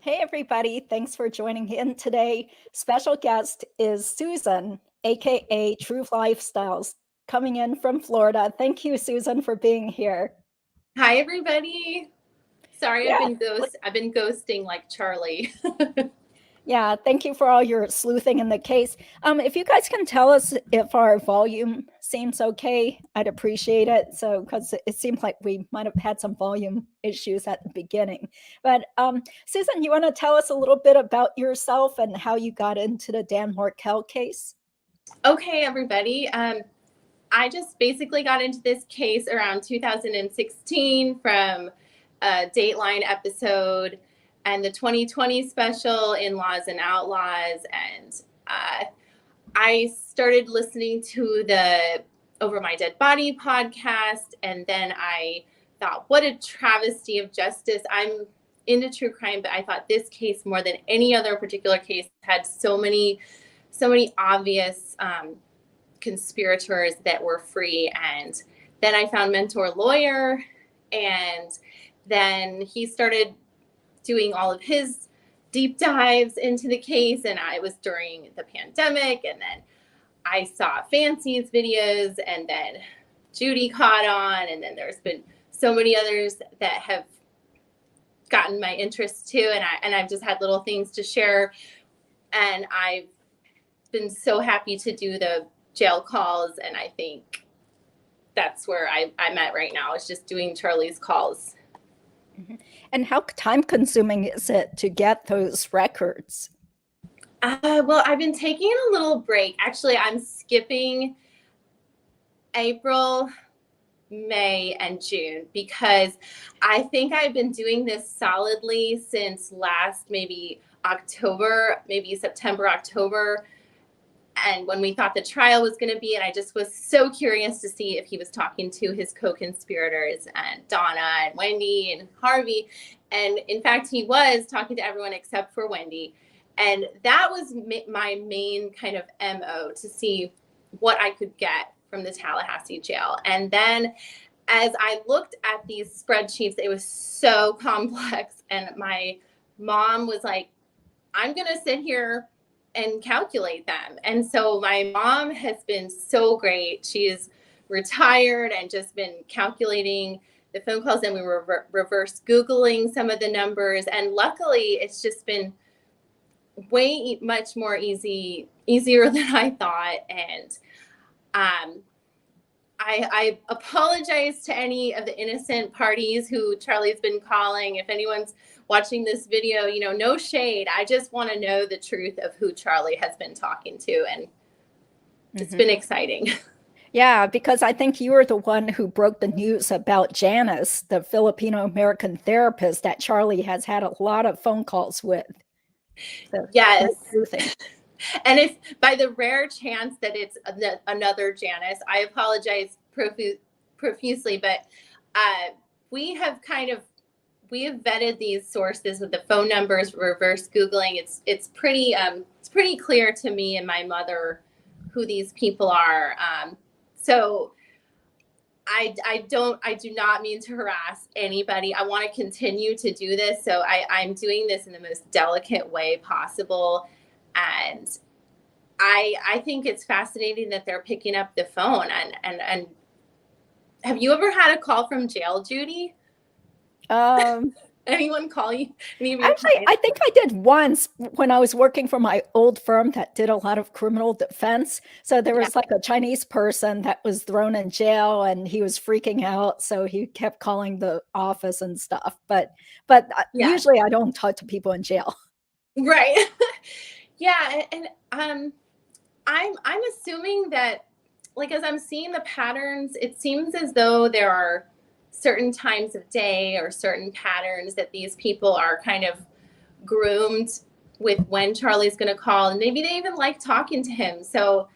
Hey, everybody. Thanks for joining in today. Special guest is Susan, aka True Lifestyles, coming in from Florida. Thank you, Susan, for being here. Hi, everybody. Sorry, Yeah, I've been ghosting like Charlie. yeah. Thank you for all your sleuthing in the case. If you guys can tell us if our volume seems okay, I'd appreciate it. So, because it seemed like we might have had some volume issues at the beginning. But Susan, you want to tell us a little bit about yourself and how you got into the Dan Markel case? Okay, everybody. I just basically got into this case around 2016 from a Dateline episode and the 2020 special In-Laws and Outlaws. And I started listening to the Over My Dead Body podcast. And then I thought, what a travesty of justice. I'm into true crime, but I thought this case, more than any other particular case, had so many obvious conspirators that were free. And then I found Mentor Lawyer, and then he started doing all of his deep dives into the case. And I was during the pandemic, and then I saw Fancy's videos, and then Judy caught on, and then there's been so many others that have gotten my interest too, and I've just had little things to share, and I've been so happy to do the jail calls, and I think that's where I'm at right now, is just doing Charlie's calls. And how time consuming is it to get those records? Well, I've been taking a little break. Actually, I'm skipping April, May, and June because I think I've been doing this solidly since last maybe October, maybe September, October. And when we thought the trial was going to be, and I just was so curious to see if he was talking to his co-conspirators and Donna and Wendi and Harvey. And in fact, he was talking to everyone except for Wendi. And that was my main kind of MO, to see what I could get from the Tallahassee jail. And then as I looked at these spreadsheets, it was so complex. And my mom was like, I'm going to sit here and calculate them. And so my mom has been so great. She is retired and just been calculating the phone calls, and we were reverse Googling some of the numbers. And luckily, it's just been way much more easier than I thought. And I apologize to any of the innocent parties who Charlie's been calling. If anyone's watching this video, no shade. I just want to know the truth of who Charlie has been talking to. And it's been exciting. Yeah, because I think you were the one who broke the news about Janice, the Filipino-American therapist that Charlie has had a lot of phone calls with. So, yes. And if by the rare chance that it's another Janice, I apologize profusely, but we have vetted these sources with the phone numbers, reverse Googling. It's pretty clear to me and my mother who these people are. So I do not mean to harass anybody. I want to continue to do this. So I'm doing this in the most delicate way possible. And I think it's fascinating that they're picking up the phone. And have you ever had a call from jail, Judy? Anyone call you? Actually, I think I did once when I was working for my old firm that did a lot of criminal defense. So there was like a Chinese person that was thrown in jail, and he was freaking out. So he kept calling the office and stuff. But usually I don't talk to people in jail. Right. Yeah. And I'm assuming that, like, as I'm seeing the patterns, it seems as though there are certain times of day or certain patterns that these people are kind of groomed with when Charlie's going to call, and maybe they even like talking to him. So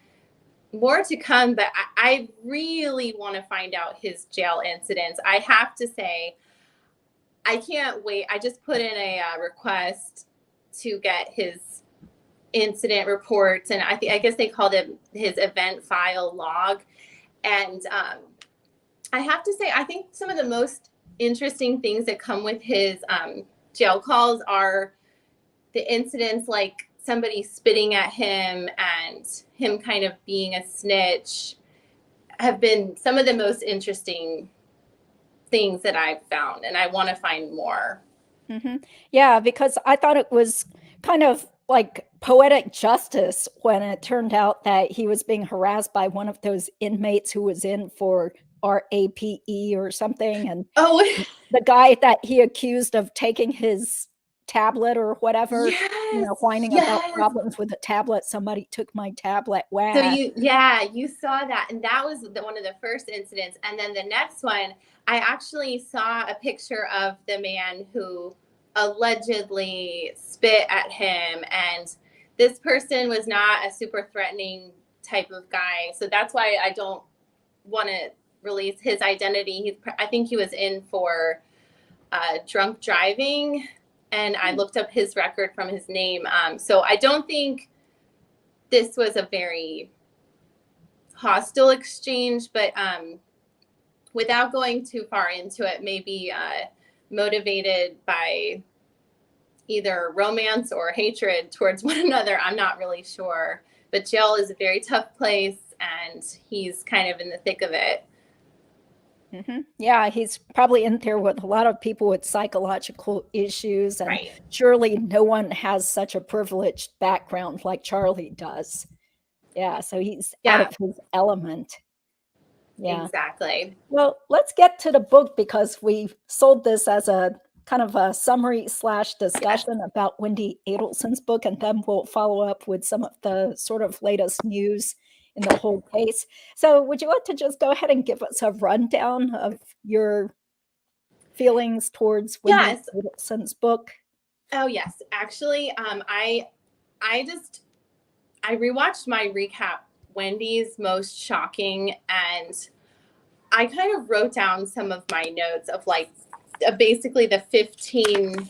more to come, but I really want to find out his jail incidents. I have to say, I can't wait. I just put in a request to get his incident reports, and I guess they called it his event file log. And I have to say, I think some of the most interesting things that come with his jail calls are the incidents like somebody spitting at him and him kind of being a snitch have been some of the most interesting things that I've found, and I want to find more. Mm-hmm. Yeah, because I thought it was kind of like poetic justice when it turned out that he was being harassed by one of those inmates who was in for RAPE or something. And Oh, the guy that he accused of taking his tablet or whatever, yes, whining about yes. problems with the tablet. Somebody took my tablet. Wow. So you saw that, and that was one of the first incidents. And then the next one, I actually saw a picture of the man who allegedly spit at him, and this person was not a super threatening type of guy. So that's why I don't want to release his identity. I think he was in for drunk driving, and I looked up his record from his name. So I don't think this was a very hostile exchange, but without going too far into it, maybe motivated by either romance or hatred towards one another. I'm not really sure. But jail is a very tough place, and he's kind of in the thick of it. Mm-hmm. Yeah, he's probably in there with a lot of people with psychological issues, and Right. surely no one has such a privileged background like Charlie does. Yeah, so he's out of his element. Yeah. Exactly. Well, let's get to the book, because we sold this as a kind of a summary / discussion about Wendi Adelson's book, and then we'll follow up with some of the sort of latest news in the whole case. So would you like to just go ahead and give us a rundown of your feelings towards Wendi Adelson's book? Oh, yes. Actually, I rewatched my recap, Wendi's most shocking, and I kind of wrote down some of my notes of like basically the 15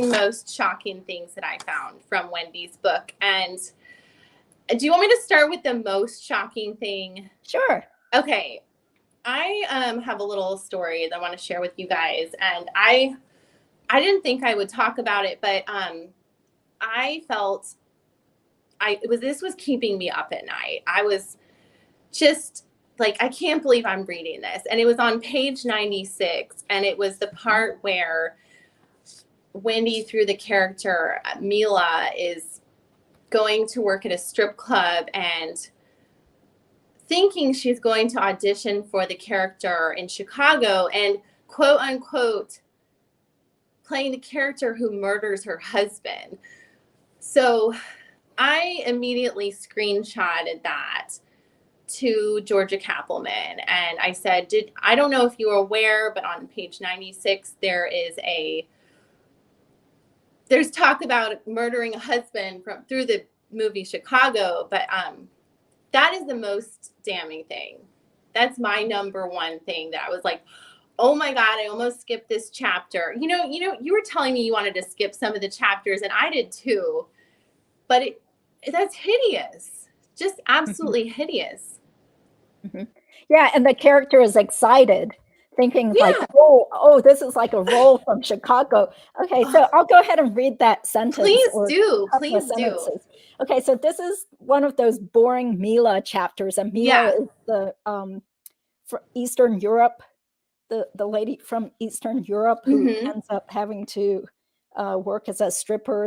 most shocking things that I found from Wendi's book. And do you want me to start with the most shocking thing? Sure. Okay. I have a little story that I want to share with you guys, and I didn't think I would talk about it, but I felt this was keeping me up at night. I was just like, I can't believe I'm reading this. And it was on page 96, and it was the part where Wendi, through the character Mila, is going to work at a strip club and thinking she's going to audition for the character in Chicago and quote unquote playing the character who murders her husband. So I immediately screenshotted that to Georgia Kappelman, and I said, I don't know if you were aware, but on page 96 there's talk about murdering a husband through the movie Chicago, but that is the most damning thing. That's my number one thing that I was like, oh my God, I almost skipped this chapter. You were telling me you wanted to skip some of the chapters, and I did too, but that's hideous. Just absolutely hideous. Mm-hmm. Yeah, and the character is excited, thinking like, oh, this is like a role from Chicago. Okay, so I'll go ahead and read that sentence. Please do. Okay, so this is one of those boring Mila chapters, and Mila is the from Eastern Europe, the lady from Eastern Europe who ends up having to work as a stripper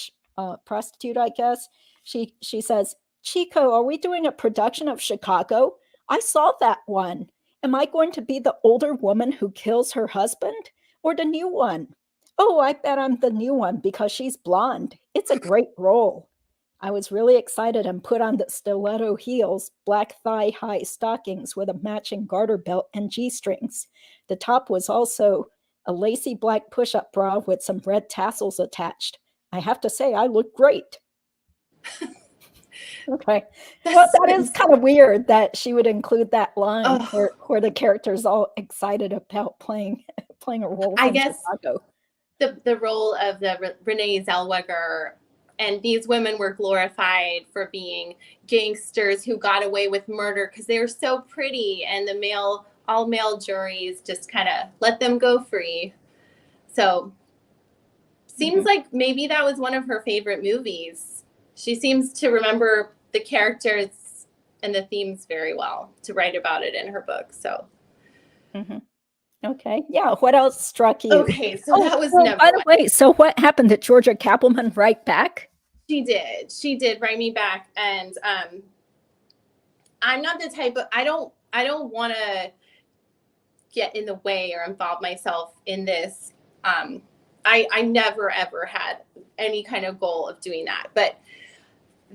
/ prostitute, I guess. She says, "Chico, are we doing a production of Chicago? I saw that one. Am I going to be the older woman who kills her husband, or the new one? Oh, I bet I'm the new one because she's blonde. It's a great role." I was really excited and put on the stiletto heels, black thigh-high stockings with a matching garter belt and G-strings. The top was also a lacy black push-up bra with some red tassels attached. I have to say, I look great. Okay. Well, that is kind of weird that she would include that line where the character's all excited about playing a role from Chicago. The role of the Renee Zellweger, and these women were glorified for being gangsters who got away with murder because they were so pretty, and the all male juries just kind of let them go free. So seems like maybe that was one of her favorite movies. She seems to remember the characters and the themes very well to write about it in her book. So. Okay. Yeah. What else struck you? Okay. So that was number by the one. way, so what happened? Did Georgia Kappelman write back? She did. She did write me back. And I'm not the type of, I don't want to get in the way or involve myself in this. I never, ever had any kind of goal of doing that. But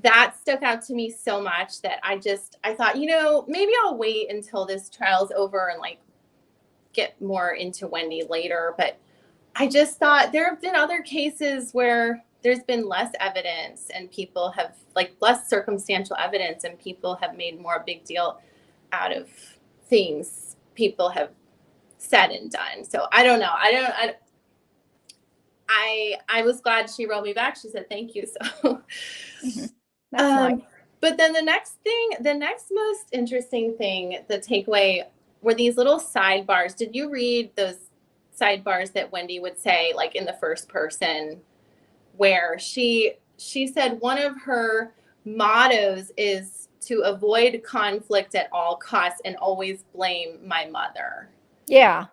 that stuck out to me so much that I thought, maybe I'll wait until this trial's over and like get more into Wendi later. But I just thought there have been other cases where there's been less evidence and people have like less circumstantial evidence and people have made more big deal out of things people have said and done. So I don't know. I was glad she wrote me back. She said, thank you. So, That's nice. But then the next most interesting thing, the takeaway were these little sidebars. Did you read those sidebars that Wendi would say, like in the first person, where she said one of her mottos is to avoid conflict at all costs and always blame my mother. Yeah.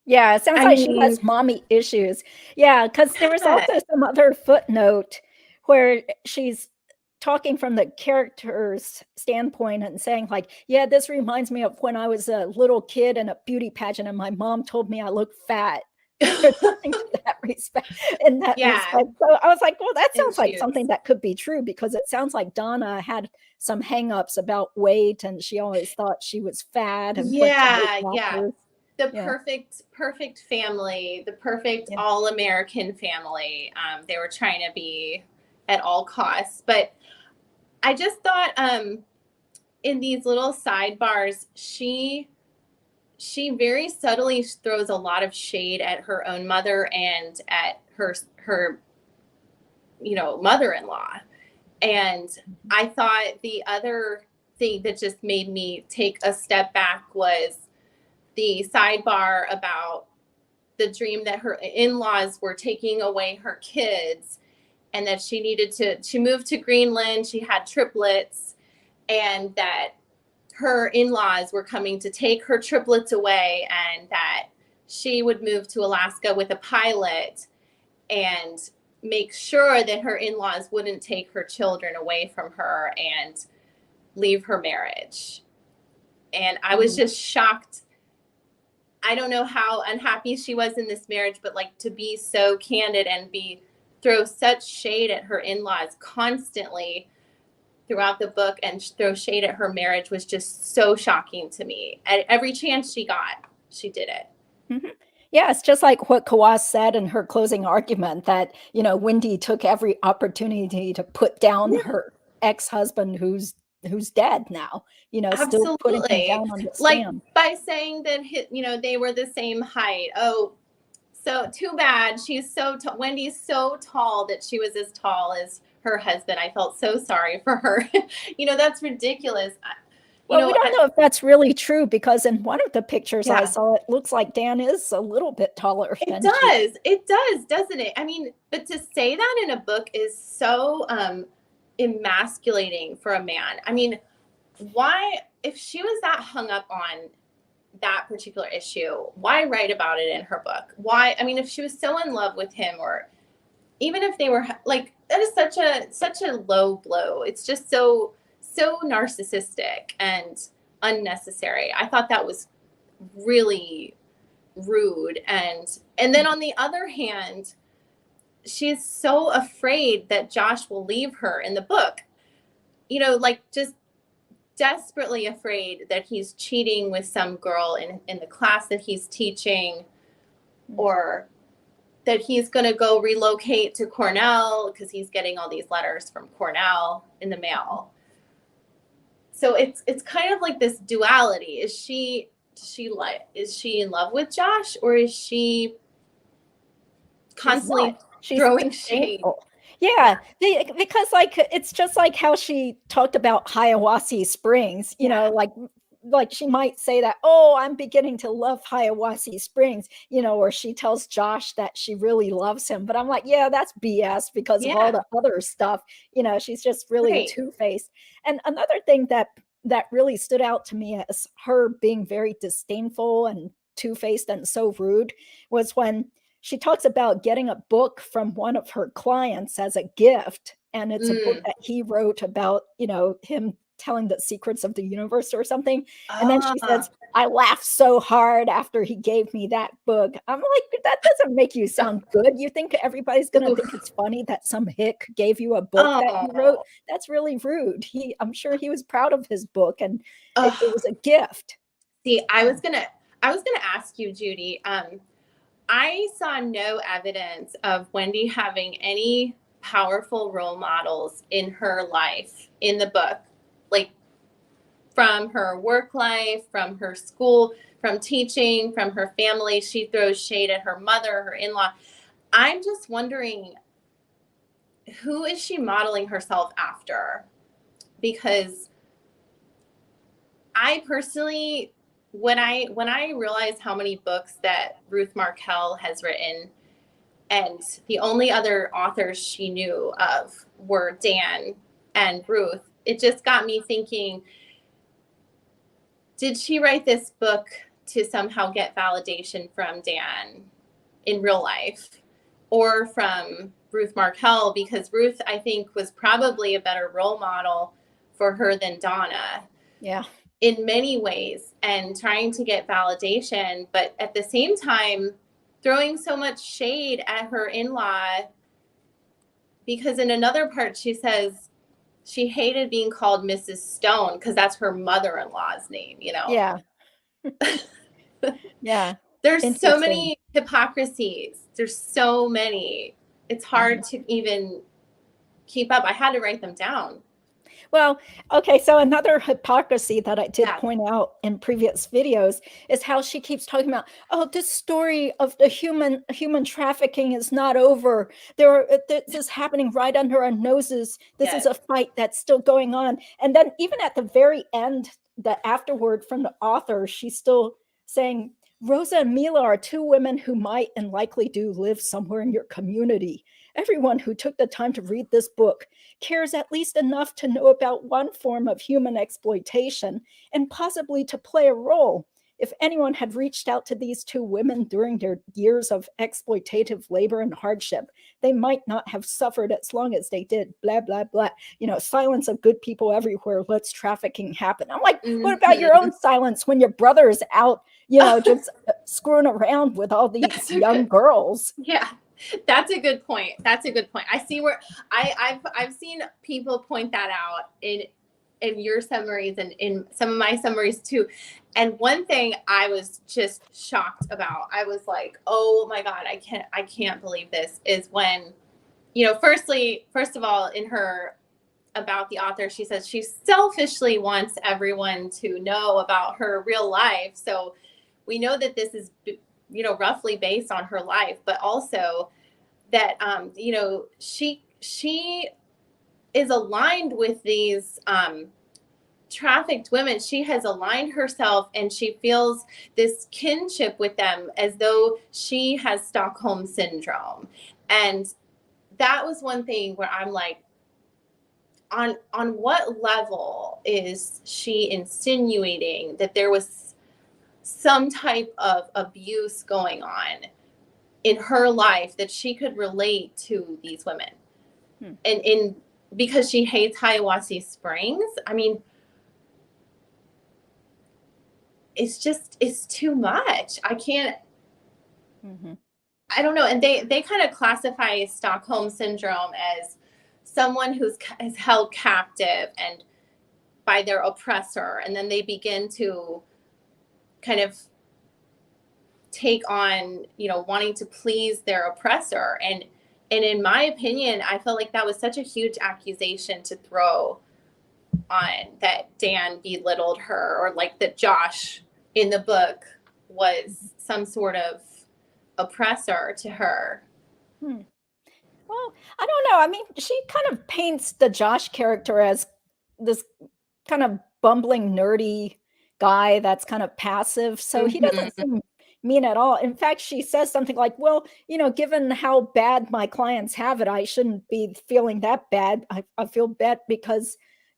Yeah. It sounds like she has mommy issues. Yeah. Because there was also some other footnote where she's talking from the character's standpoint and saying like, yeah, this reminds me of when I was a little kid in a beauty pageant and my mom told me I looked fat. Something to that respect. So I was like, well, that sounds like something that could be true, because it sounds like Donna had some hangups about weight and she always thought she was fat. And the perfect family, the perfect all-American family. They were trying to be at all costs. But I just thought in these little sidebars, she very subtly throws a lot of shade at her own mother and at her mother-in-law. And I thought the other thing that just made me take a step back was the sidebar about the dream that her in-laws were taking away her kids and that she needed to move to Greenland. She had triplets, and that her in-laws were coming to take her triplets away, and that she would move to Alaska with a pilot and make sure that her in-laws wouldn't take her children away from her and leave her marriage. And I was just shocked. I don't know how unhappy she was in this marriage, but like to be so candid and throw such shade at her in-laws constantly throughout the book and throw shade at her marriage was just so shocking to me. At every chance she got, she did it. Mm-hmm. Yeah, it's just like what Kawas said in her closing argument, that, Wendi took every opportunity to put down her ex-husband who's dead now, still putting him down on the stand. Like by saying that, they were the same height. Oh, so too bad. She's so tall. Wendi's so tall that she was as tall as her husband. I felt so sorry for her. That's ridiculous. We don't know if that's really true, because in one of the pictures I saw, it looks like Dan is a little bit taller. It does, doesn't it? I mean, but to say that in a book is so emasculating for a man. I mean, why, if she was that hung up on that particular issue, why write about it in her book? Why? I mean, if she was so in love with him, or even if they were like, that is such a low blow. It's just so narcissistic and unnecessary. I thought that was really rude. And then on the other hand, she's so afraid that Josh will leave her in the book, like just desperately afraid that he's cheating with some girl in the class that he's teaching, or that he's going to go relocate to Cornell because he's getting all these letters from Cornell in the mail. So it's kind of like this duality. Is she in love with Josh, or is she constantly throwing shade? Yeah, because like it's just like how she talked about Hiawassee Springs, like like she might say that, oh, I'm beginning to love Hiawassee Springs, or she tells Josh that she really loves him. But I'm like, yeah, that's BS because of all the other stuff. She's just really two-faced. And another thing that really stood out to me as her being very disdainful and two-faced and so rude was when she talks about getting a book from one of her clients as a gift. And it's a book that he wrote about, him telling the secrets of the universe or something. And then she says, I laughed so hard after he gave me that book. I'm like, that doesn't make you sound good. You think everybody's going to think it's funny that some hick gave you a book that he wrote? That's really rude. I'm sure he was proud of his book, and it was a gift. See, I was gonna ask you, Judy. I saw no evidence of Wendi having any powerful role models in her life in the book, like from her work life, from her school, from teaching, from her family. She throws shade at her mother, her in-law. I'm just wondering, who is she modeling herself after? Because I personally, when I realized how many books that Ruth Markel has written, and the only other authors she knew of were Dan and Ruth, it just got me thinking, did she write this book to somehow get validation from Dan in real life or from Ruth Markel? Because Ruth, I think, was probably a better role model for her than Donna. Yeah. In many ways, and trying to get validation, but at the same time, throwing so much shade at her in-law, because in another part she says she hated being called Mrs. Stone because that's her mother-in-law's name, Yeah. Yeah. There's so many hypocrisies. There's so many. It's hard to even keep up. I had to write them down. Well, okay, so another hypocrisy that I did point out in previous videos is how she keeps talking about, oh, this story of the human trafficking is not over. This is happening right under our noses. This is a fight that's still going on. And then even at the very end, the afterword from the author, she's still saying, Rosa and Mila are two women who might and likely do live somewhere in your community. Everyone who took the time to read this book cares at least enough to know about one form of human exploitation and possibly to play a role. If anyone had reached out to these two women during their years of exploitative labor and hardship, they might not have suffered as long as they did, blah, blah, blah. Silence of good people everywhere lets trafficking happen. I'm like, what about your own silence when your brother is out, just screwing around with all these young girls? Yeah. That's a good point. I see where I've seen people point that out in your summaries and in some of my summaries too. And one thing I was just shocked about, I was like, oh my God, I can't believe this, is when, first of all, in her about the author, she says she selfishly wants everyone to know about her real life. So we know that this is roughly based on her life, but also that, she is aligned with these trafficked women. She has aligned herself and she feels this kinship with them as though she has Stockholm syndrome. And that was one thing where I'm like, on what level is she insinuating that there was some type of abuse going on in her life that she could relate to these women? And because she hates Hiawassee Springs? I mean, it's too much. I can't, I don't know. And they kind of classify Stockholm syndrome as someone who's is held captive and by their oppressor. And then they begin to kind of take on, wanting to please their oppressor. And in my opinion, I felt like that was such a huge accusation to throw on, that Dan belittled her, or like that Josh in the book was some sort of oppressor to her. Well, I don't know. I mean, she kind of paints the Josh character as this kind of bumbling, nerdy guy that's kind of passive. So he doesn't seem mean at all. In fact, she says something like, well, given how bad my clients have it, I shouldn't be feeling that bad. I feel bad because,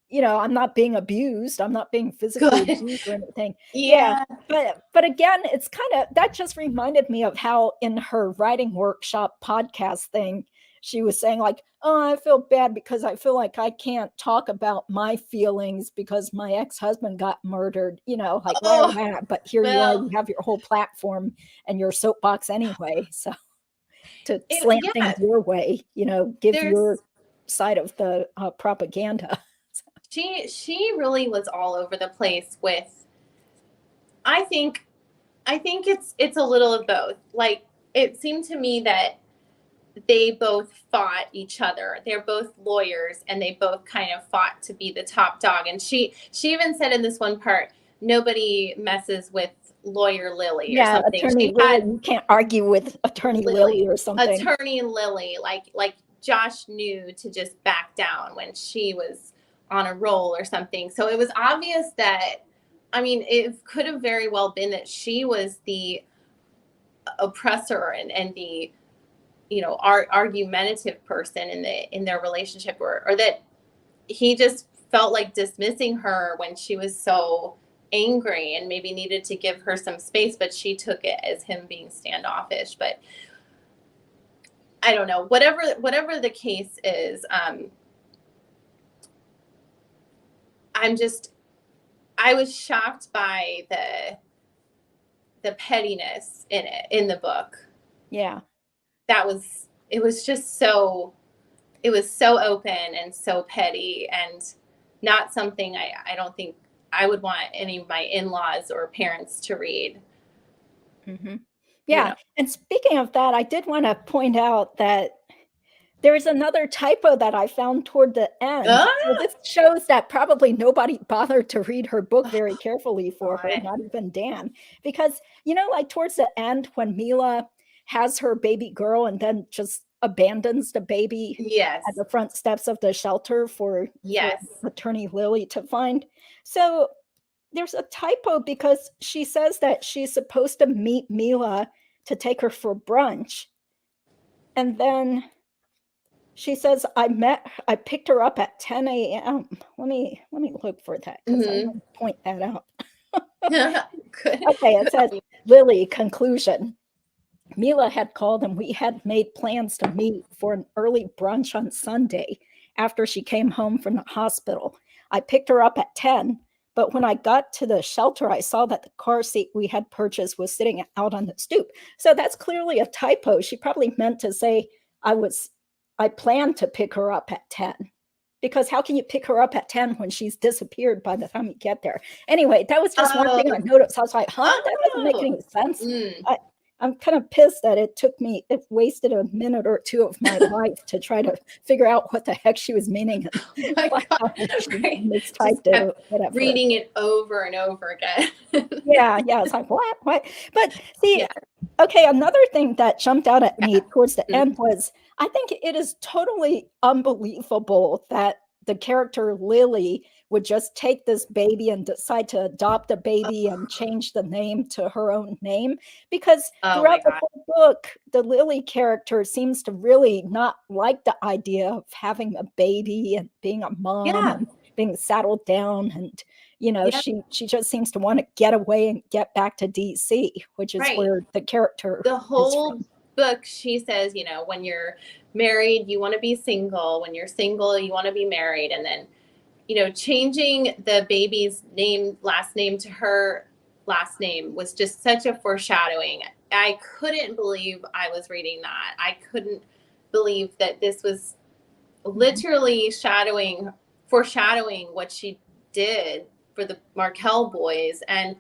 I'm not being abused. I'm not being physically Good. abused or anything. Yeah. But again, it's that just reminded me of how in her writing workshop podcast thing, she was saying like, oh, I feel bad because I feel like I can't talk about my feelings because my ex-husband got murdered, like, but here you are, you have your whole platform and your soapbox anyway. So to slant things your way, give your side of the propaganda. She really was all over the place with, I think it's a little of both. Like, it seemed to me that they both fought each other. They're both lawyers and they both kind of fought to be the top dog. And she even said in this one part, nobody messes with lawyer Lily or something. Attorney Lily, you can't argue with Attorney Lily or something. Attorney Lily, like Josh knew to just back down when she was on a roll or something. So it was obvious that, I mean, it could have very well been that she was the oppressor and the, argumentative person in their relationship, or that he just felt like dismissing her when she was so angry and maybe needed to give her some space, but she took it as him being standoffish. But I don't know, whatever the case is, I was shocked by the pettiness in the book. Yeah. It was so open and so petty, and not something I don't think I would want any of my in-laws or parents to read. Mm-hmm. Yeah. And speaking of that, I did want to point out that there's another typo that I found toward the end. So this shows that probably nobody bothered to read her book very carefully for her, not even Dan. Because, like towards the end when Mila has her baby girl and then just abandons the baby at the front steps of the shelter for Attorney Lily to find. So there's a typo because she says that she's supposed to meet Mila to take her for brunch. And then she says, I picked her up at 10 a.m. Let me look for that because I want to point that out. Good. Okay, it says, Lily, conclusion. Mila had called and we had made plans to meet for an early brunch on Sunday after she came home from the hospital. I picked her up at 10, but when I got to the shelter, I saw that the car seat we had purchased was sitting out on the stoop. So that's clearly a typo. She probably meant to say, I plan to pick her up at 10, because how can you pick her up at 10 when she's disappeared by the time you get there? Anyway, that was just one thing I noticed. I was like, that doesn't make any sense. I'm kind of pissed that it wasted a minute or two of my life to try to figure out what the heck she was meaning. Mistyped it, whatever. Reading it over and over again. Yeah. It's like, what? But see, okay, another thing that jumped out at me towards the end was, I think it is totally unbelievable that the character Lily would just take this baby and decide to adopt a baby and change the name to her own name, because throughout the whole book, the Lily character seems to really not like the idea of having a baby and being a mom and being saddled down. And, she just seems to want to get away and get back to DC, which is where the character the whole book, she says, when you're married, you want to be single. When you're single, you want to be married. And then, changing the baby's last name to her last name was just such a foreshadowing. I couldn't believe I was reading that. I couldn't believe that this was literally foreshadowing what she did for the Markel boys. And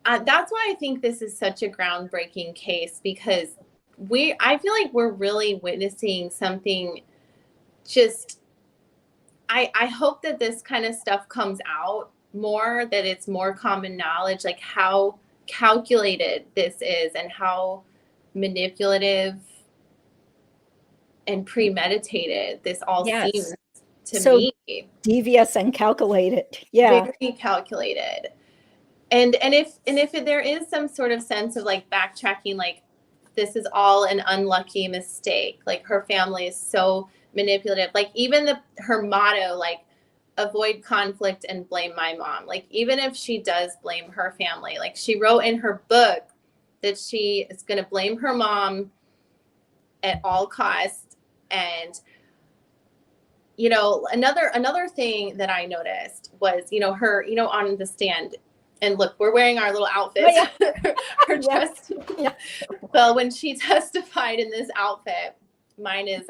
that's why I think this is such a groundbreaking case, because I feel like we're really witnessing something. Just, I hope that this kind of stuff comes out more, that it's more common knowledge, like how calculated this is and how manipulative and premeditated this all seems to me. Devious and calculated. Yeah. Very calculated. And if there is some sort of sense of like backtracking, like this is all an unlucky mistake, like her family is so manipulative, like even her motto, like avoid conflict and blame my mom, like even if she does blame her family, like she wrote in her book that she is going to blame her mom at all costs. And another thing that I noticed was, her, on the stand, and look, we're wearing our little outfits. Oh, yeah. Her dress. Yeah. Well, when she testified in this outfit, mine is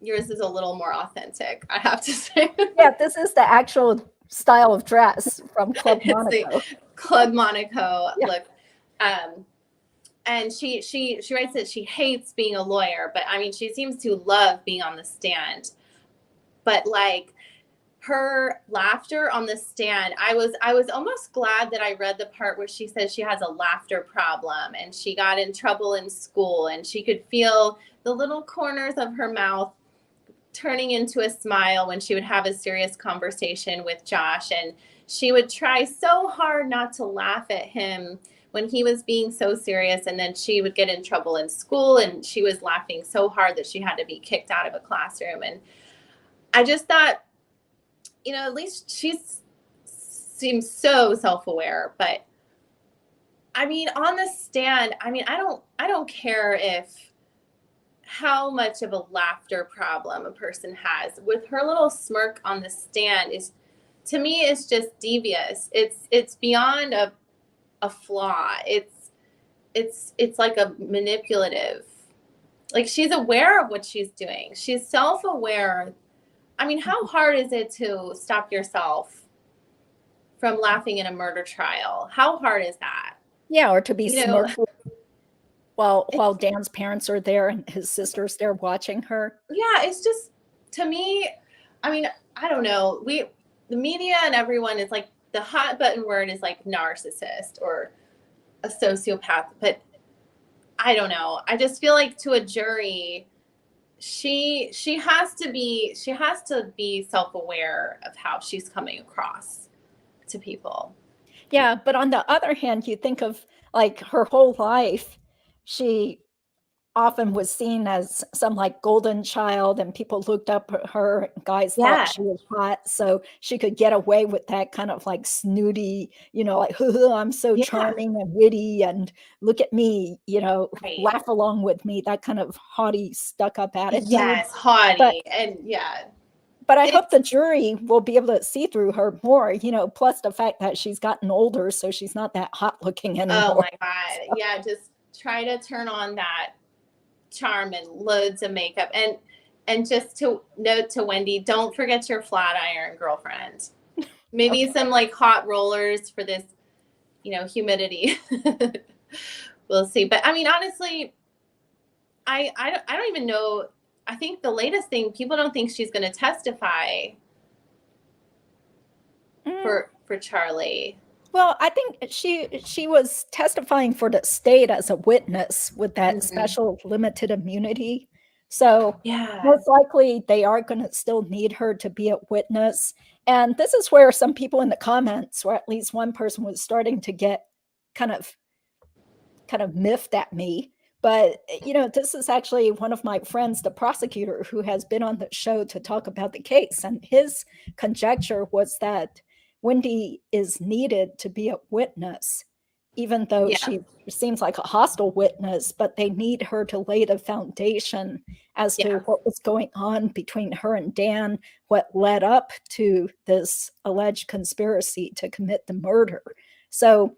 yours is a little more authentic, I have to say. Yeah, this is the actual style of dress from Club Monaco. Club Monaco Yeah. look. And she writes that she hates being a lawyer, but I mean, she seems to love being on the stand. But like her laughter on the stand, I was almost glad that I read the part where she says she has a laughter problem and she got in trouble in school and she could feel the little corners of her mouth turning into a smile when she would have a serious conversation with Josh, and she would try so hard not to laugh at him when he was being so serious, and then she would get in trouble in school and she was laughing so hard that she had to be kicked out of a classroom. And I just thought, at least she seems so self-aware. But I mean, on the stand, I mean, I don't care if how much of a laughter problem a person has. With her little smirk on the stand is, to me, is just devious. It's beyond a flaw. It's like a manipulative, like she's aware of what she's doing. She's self-aware. I mean, how hard is it to stop yourself from laughing in a murder trial? How hard is that? Yeah, or to be smirked while Dan's parents are there and his sister's there watching her. Yeah, it's just, to me, I mean, I don't know. The media and everyone is like, the hot button word is like narcissist or a sociopath, but I don't know. I just feel like to a jury, she has to be self-aware of how she's coming across to people. Yeah, but on the other hand, you think of like her whole life, she often was seen as some like golden child and people looked up at her, guys thought she was hot, so she could get away with that kind of like snooty, like I'm so charming and witty and look at me, laugh along with me, that kind of haughty, stuck-up attitude. Yes, haughty. But I hope the jury will be able to see through her more, plus the fact that she's gotten older, so she's not that hot looking anymore. Oh my God. So. Yeah, just try to turn on that charm and loads of makeup. And just to note to Wendi, don't forget your flat iron, girlfriend. Maybe some like hot rollers for this, humidity. We'll see. But I mean, honestly, I don't even know. I think the latest thing, people don't think she's going to testify for Charlie. Well, I think she was testifying for the state as a witness with that special limited immunity. So most likely they are going to still need her to be a witness. And this is where some people in the comments, or at least one person, was starting to get kind of miffed at me. But, this is actually one of my friends, the prosecutor, who has been on the show to talk about the case. And his conjecture was that Wendi is needed to be a witness, even though she seems like a hostile witness, but they need her to lay the foundation as to what was going on between her and Dan, what led up to this alleged conspiracy to commit the murder. So,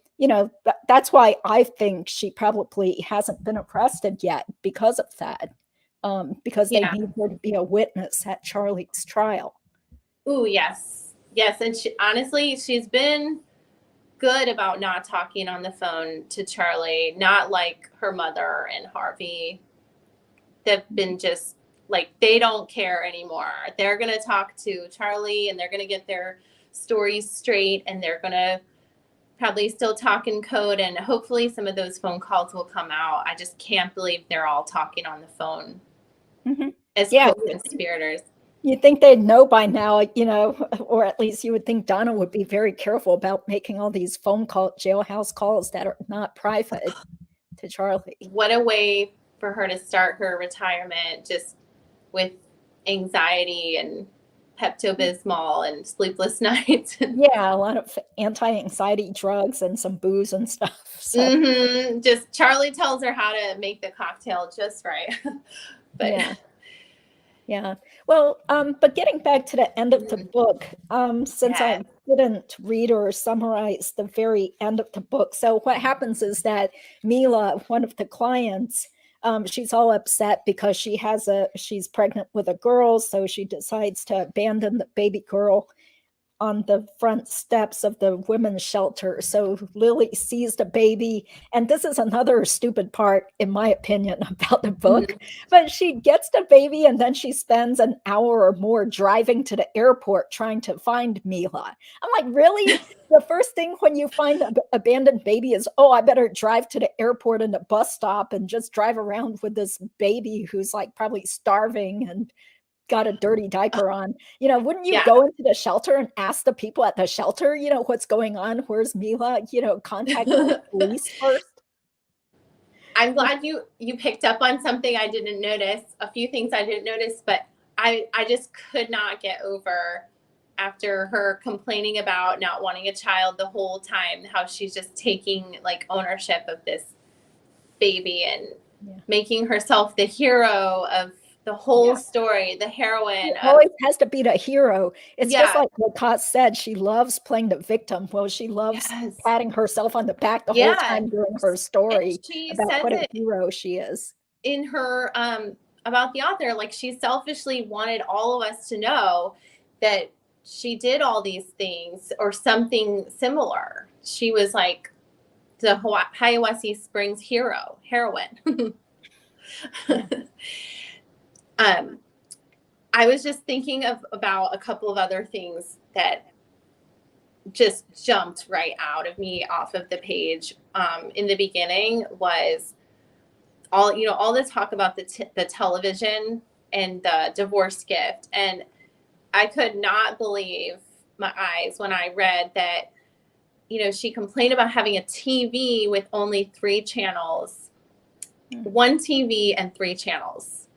that's why I think she probably hasn't been arrested yet because of that, because they need her to be a witness at Charlie's trial. Ooh, yes. Yes. And honestly, she's been good about not talking on the phone to Charlie, not like her mother and Harvey. They've been just like, they don't care anymore. They're going to talk to Charlie and they're going to get their stories straight, and they're going to probably still talk in code, and hopefully some of those phone calls will come out. I just can't believe they're all talking on the phone as co-conspirators. You'd think they'd know by now, you know, or at least you would think Donna would be very careful about making all these phone call, jailhouse calls that are not private to Charlie. What a way for her to start her retirement, just with anxiety and Pepto-Bismol and sleepless nights. Yeah, a lot of anti-anxiety drugs and some booze and stuff. So. Just Charlie tells her how to make the cocktail just right. But yeah. Well, but getting back to the end of the book, since I didn't read or summarize the very end of the book. So what happens is that Mila, one of the clients, she's all upset because she's pregnant with a girl. So she decides to abandon the baby girl on the front steps of the women's shelter. So Lily sees the baby, and this is another stupid part, in my opinion, about the book, but she gets the baby and then she spends an hour or more driving to the airport trying to find Mila. I'm like, really? The first thing when you find an abandoned baby is, oh, I better drive to the airport and the bus stop and just drive around with this baby who's like probably starving and got a dirty diaper on. You know, wouldn't you go into the shelter and ask the people at the shelter, you know, what's going on? Where's Mila? You know, contact the police first. I'm glad you picked up on something I didn't notice, a few things I didn't notice, but I just could not get over, after her complaining about not wanting a child the whole time, how she's just taking like ownership of this baby and making herself the hero of the whole story, the heroine. It always has to be the hero. It's just like what Kat said. She loves playing the victim. Well, she loves patting herself on the back the whole time during her story about what a hero she is. In her, about the author, like, she selfishly wanted all of us to know that she did all these things or something similar. She was like the Hiawassee Springs heroine. I was just thinking about a couple of other things that just jumped right out of me off of the page. In the beginning was all the talk about the television and the divorce gift. And I could not believe my eyes when I read that, she complained about having a TV with only 3 channels, 1 TV and 3 channels.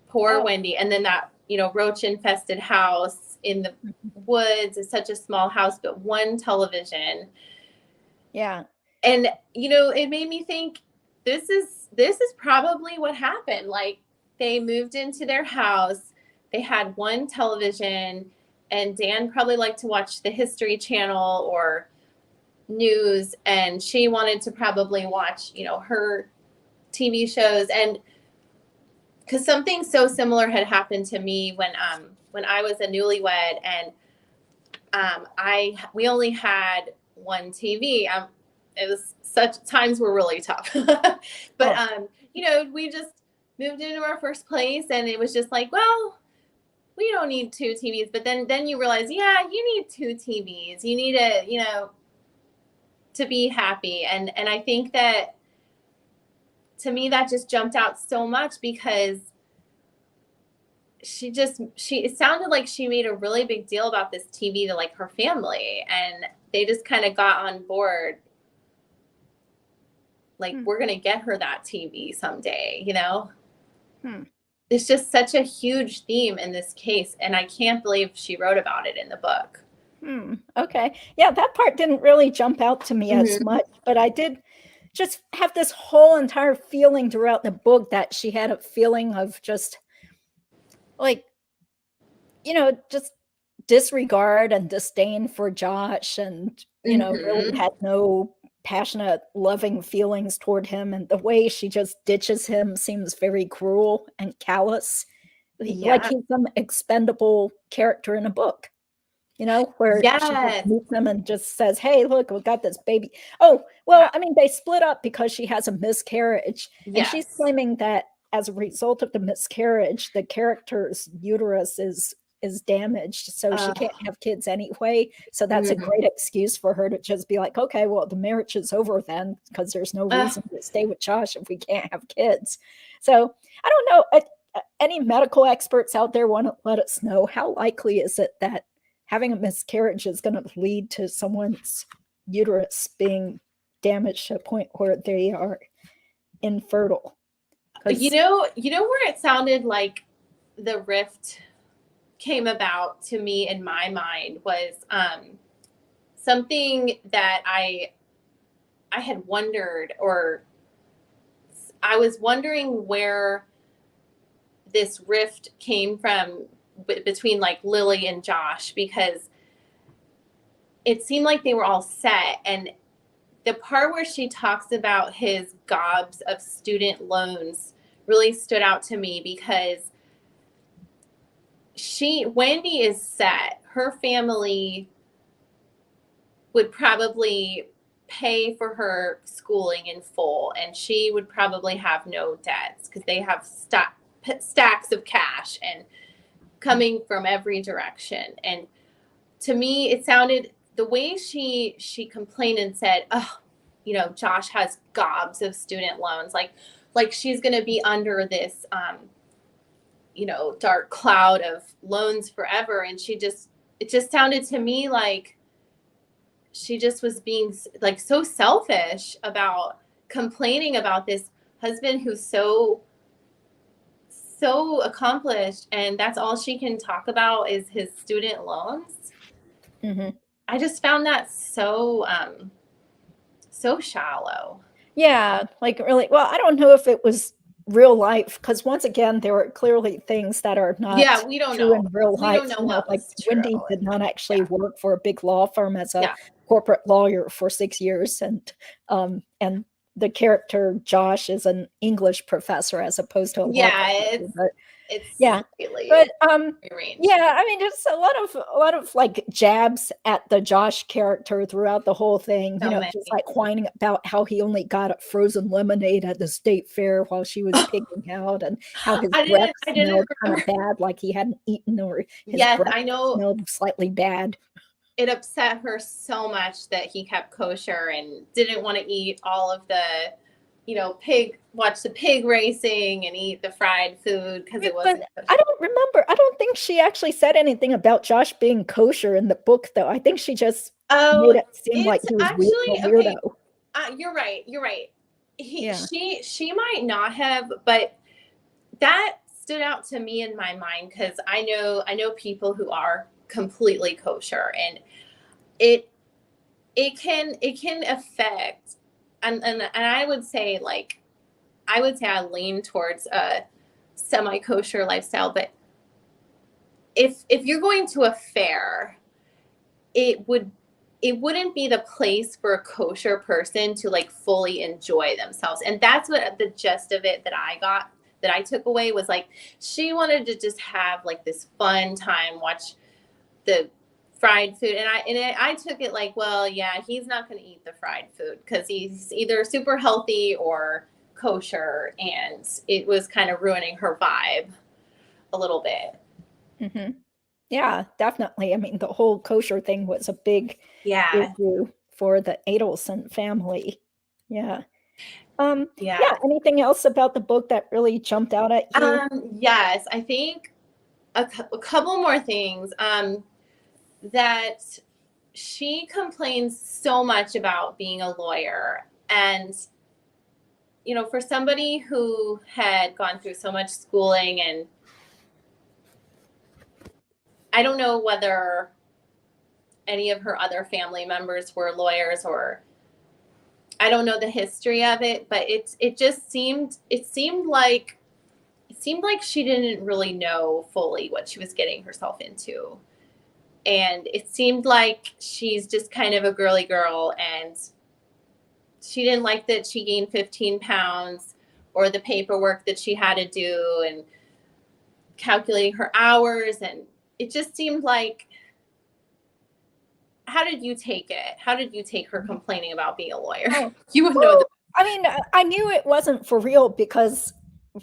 Poor Wendi. And then that, roach infested house in the woods is such a small house, but 1 television. Yeah. And, it made me think this is probably what happened. Like, they moved into their house. They had 1 television, and Dan probably liked to watch the History Channel or news. And she wanted to probably watch, her TV shows. And because something so similar had happened to me when I was a newlywed, and we only had 1 TV. It was such times were really tough, but we just moved into our first place, and it was just like, well, we don't need 2 TVs. But then you realize, yeah, you need 2 TVs. You need to be happy, and I think that, to me, that just jumped out so much, because it sounded like she made a really big deal about this TV to like her family, and they just kind of got on board. Like, we're going to get her that TV someday, It's just such a huge theme in this case. And I can't believe she wrote about it in the book. Okay. Yeah, that part didn't really jump out to me as much, but I did just have this whole entire feeling throughout the book that she had a feeling of just like, just disregard and disdain for Josh, and, really had no passionate, loving feelings toward him. And the way she just ditches him seems very cruel and callous. Like he's some expendable character in a book. Where she just meets him and just says, hey, look, we got this baby. Oh, well, I mean, they split up because she has a miscarriage. And she's claiming that as a result of the miscarriage, the character's uterus is damaged. So she can't have kids anyway. So that's a great excuse for her to just be like, okay, well, the marriage is over then, because there's no reason to stay with Josh if we can't have kids. So I don't know. any medical experts out there want to let us know, how likely is it that having a miscarriage is going to lead to someone's uterus being damaged to a point where they are infertile? You know where it sounded like the rift came about to me in my mind was something that I had wondered, or I was wondering where this rift came from between like Lily and Josh, because it seemed like they were all set. And the part where she talks about his gobs of student loans really stood out to me, because Wendi is set. Her family would probably pay for her schooling in full, and she would probably have no debts because they have stacks of cash and coming from every direction. And to me, it sounded, the way she complained and said, oh, you know, Josh has gobs of student loans, like she's going to be under this you know, dark cloud of loans forever. And it just sounded to me like she just was being like so selfish about complaining about this husband who's so accomplished, and that's all she can talk about is his student loans. Mm-hmm. I just found that so shallow. Yeah, like really. Well, I don't know if it was real life, because once again, there were clearly things that are not we don't true know in real we life. don't know You know, what like was true. Wendi did not actually work for a big law firm as a Yeah. corporate lawyer for 6 years, and the character Josh is an English professor as opposed to a law professor. It's yeah, really but rearranged. yeah, I mean, just a lot of like jabs at the Josh character throughout the whole thing. So you know, many. just like whining about how he only got a frozen lemonade at the state fair while she was pigging out, and how his breath smelled kind of bad, like he hadn't eaten, or his breath smelled slightly bad. It upset her so much that he kept kosher and didn't want to eat all of the, you know, watch the pig racing and eat the fried food because it wasn't kosher. I don't remember. I don't think she actually said anything about Josh being kosher in the book, though. I think she just made it seem like he was a weirdo. Okay. You're right. She might not have, but that stood out to me in my mind, because I know people who are completely kosher, and it can affect, and I would say I lean towards a semi-kosher lifestyle, but if you're going to a fair, it wouldn't be the place for a kosher person to like fully enjoy themselves. And that's what the gist of it that I took away was, like, she wanted to just have like this fun time, watch the fried food, and I took it like, well, yeah, he's not going to eat the fried food because he's either super healthy or kosher, and it was kind of ruining her vibe a little bit. Mm-hmm. Yeah, definitely. I mean, the whole kosher thing was a big issue for the Adelson family. Yeah. Yeah. Anything else about the book that really jumped out at you? Yes, I think a couple more things. That she complains so much about being a lawyer, and you know, for somebody who had gone through so much schooling, and I don't know whether any of her other family members were lawyers, or I don't know the history of it, but it seemed like she didn't really know fully what she was getting herself into. And it seemed like she's just kind of a girly girl, and she didn't like that she gained 15 pounds, or the paperwork that she had to do, and calculating her hours. And it just seemed like, how did you take it? How did you take her complaining about being a lawyer? You would know that. I mean, I knew it wasn't for real, because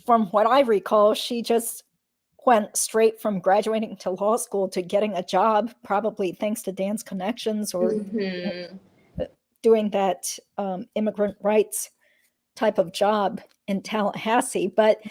from what I recall, she just went straight from graduating to law school to getting a job, probably thanks to Dan's connections, or doing that immigrant rights type of job in Tallahassee. But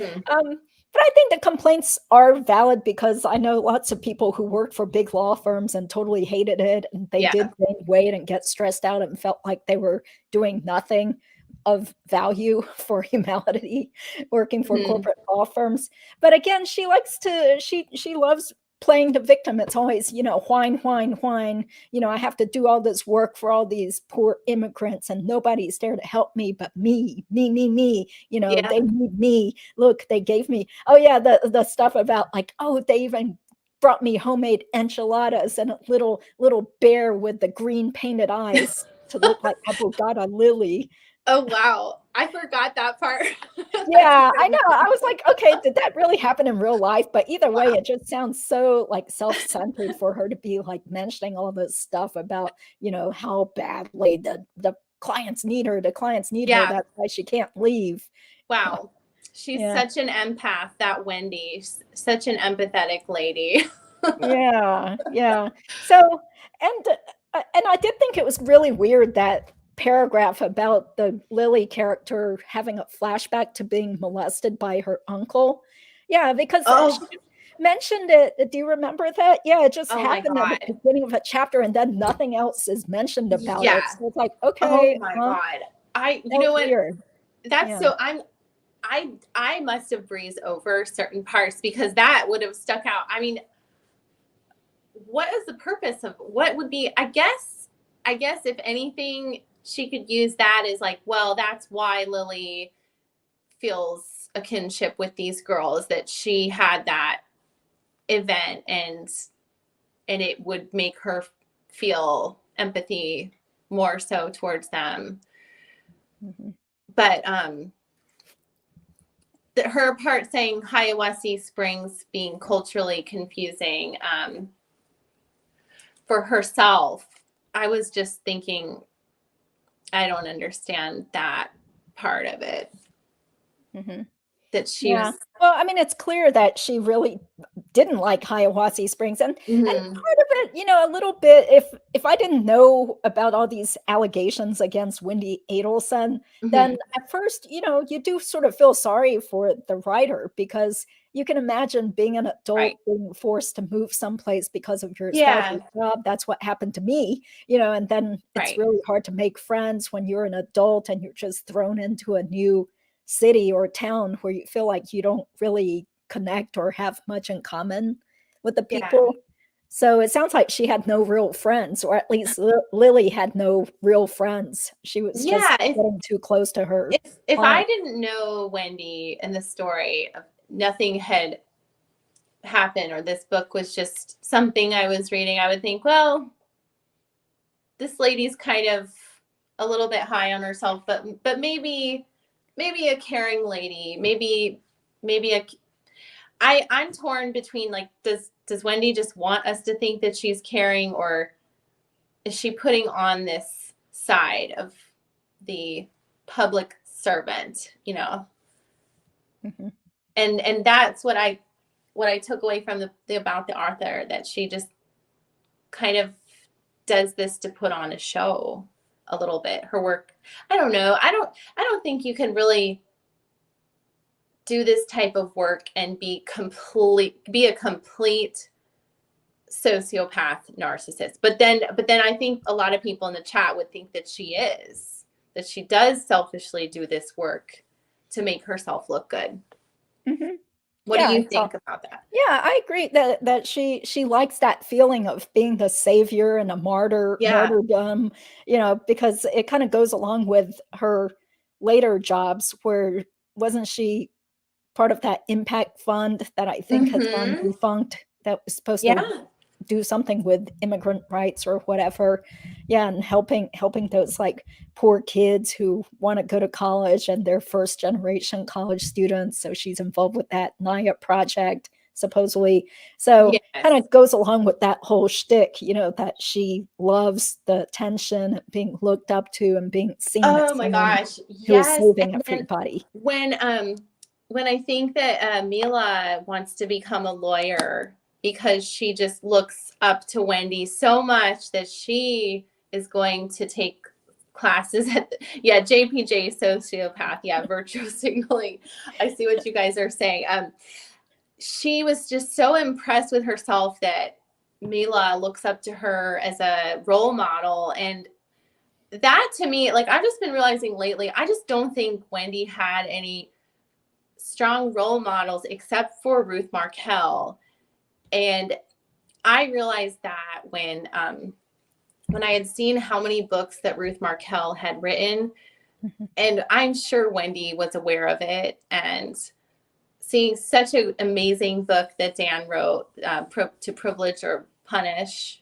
But I think the complaints are valid because I know lots of people who worked for big law firms and totally hated it, and they Yeah. did gain weight and get stressed out and felt like they were doing nothing of value for humanity working for Mhm. corporate law firms. But again, she loves playing the victim. It's always, whine, whine, whine. I have to do all this work for all these poor immigrants and nobody's there to help me but me, me, me, me. Yeah. They need me. Look, they gave me, oh yeah, the stuff about like, oh, they even brought me homemade enchiladas and a little bear with the green painted eyes to look like Abogada Lily. Oh, wow. I forgot that part. Yeah, I know. I was like, okay, did that really happen in real life? But either way, Wow. it just sounds so like self-centered for her to be like mentioning all this stuff about, how badly the clients need her. The clients need her. Yeah. That's why she can't leave. Wow. She's Yeah. such an empath, that Wendi. Such an empathetic lady. Yeah, yeah. So, and I did think it was really weird that paragraph about the Lily character having a flashback to being molested by her uncle. Yeah, because Oh, she mentioned it. Do you remember that? Yeah, it just oh my happened at the God. beginning of a chapter, and then nothing else is mentioned about Yeah. it. So it's like, Oh okay, my well, God. You that know was what? weird. That's Yeah. so I must have breezed over certain parts because that would have stuck out. I mean, what is the purpose of what would be, I guess if anything, she could use that as like, well, that's why Lily feels a kinship with these girls, that she had that event and it would make her feel empathy more so towards them. Mhm. But her part saying Hiawassee Springs being culturally confusing for herself, I was just thinking, I don't understand that part of it. Mhm. That she Yeah. was. Well, I mean, it's clear that she really didn't like Hiawassee Springs, and part Mhm. of it, a little bit. If I didn't know about all these allegations against Wendi Adelson, then Mhm. at first, you do sort of feel sorry for the writer because you can imagine being an Right. adult being forced to move someplace because of your Yeah. spouse's job. That's what happened to me, and then it's Right. really hard to make friends when you're an adult and you're just thrown into a new city or town where you feel like you don't really connect or have much in common with the Yeah. people. So it sounds like she had no real friends, or at least Lily had no real friends. She was just Yeah. getting too close to her If I client. didn't know Wendi and the story, nothing had happened, or this book was just something I was reading, I would think, well, this lady's kind of a little bit high on herself, but maybe a caring lady, maybe a. I'm torn between, like, does Wendi just want us to think that she's caring, or is she putting on this side of the public servant, Mhm. and that's what I took away from the about the author, that she just kind of does this to put on a show a little bit. Her work, I don't know. I don't think you can really do this type of work and be a complete sociopath narcissist. But then I think a lot of people in the chat would think that she does selfishly do this work to make herself look good. Mhm. What do Yeah, you so think about that? yeah, I agree that she likes that feeling of being the savior and a Yeah. martyrdom, because it kind of goes along with her later jobs where wasn't she part of that impact fund that I think has gone Mhm. defunct that was supposed to Yeah. do something with immigrant rights or whatever. Yeah, and helping those like poor kids who want to go to college and they're first generation college students. So she's involved with that NIA project, supposedly. So kind Yes. of goes along with that whole shtick, that she loves the attention, being looked up to, and being seen as Oh my someone gosh. who is Yes. saving And then everybody. when I think that Mila wants to become a lawyer because she just looks up to Wendi so much that she is going to take classes at JPJ sociopath. Yeah, virtue signaling. I see what you guys are saying. She was just so impressed with herself that Mila looks up to her as a role model. And that to me, like I've just been realizing lately, I just don't think Wendi had any strong role models except for Ruth Markel. And I realized that when I had seen how many books that Ruth Markel had written, and I'm sure Wendi was aware of it, and seeing such an amazing book that Dan wrote, to Privilege or Punish,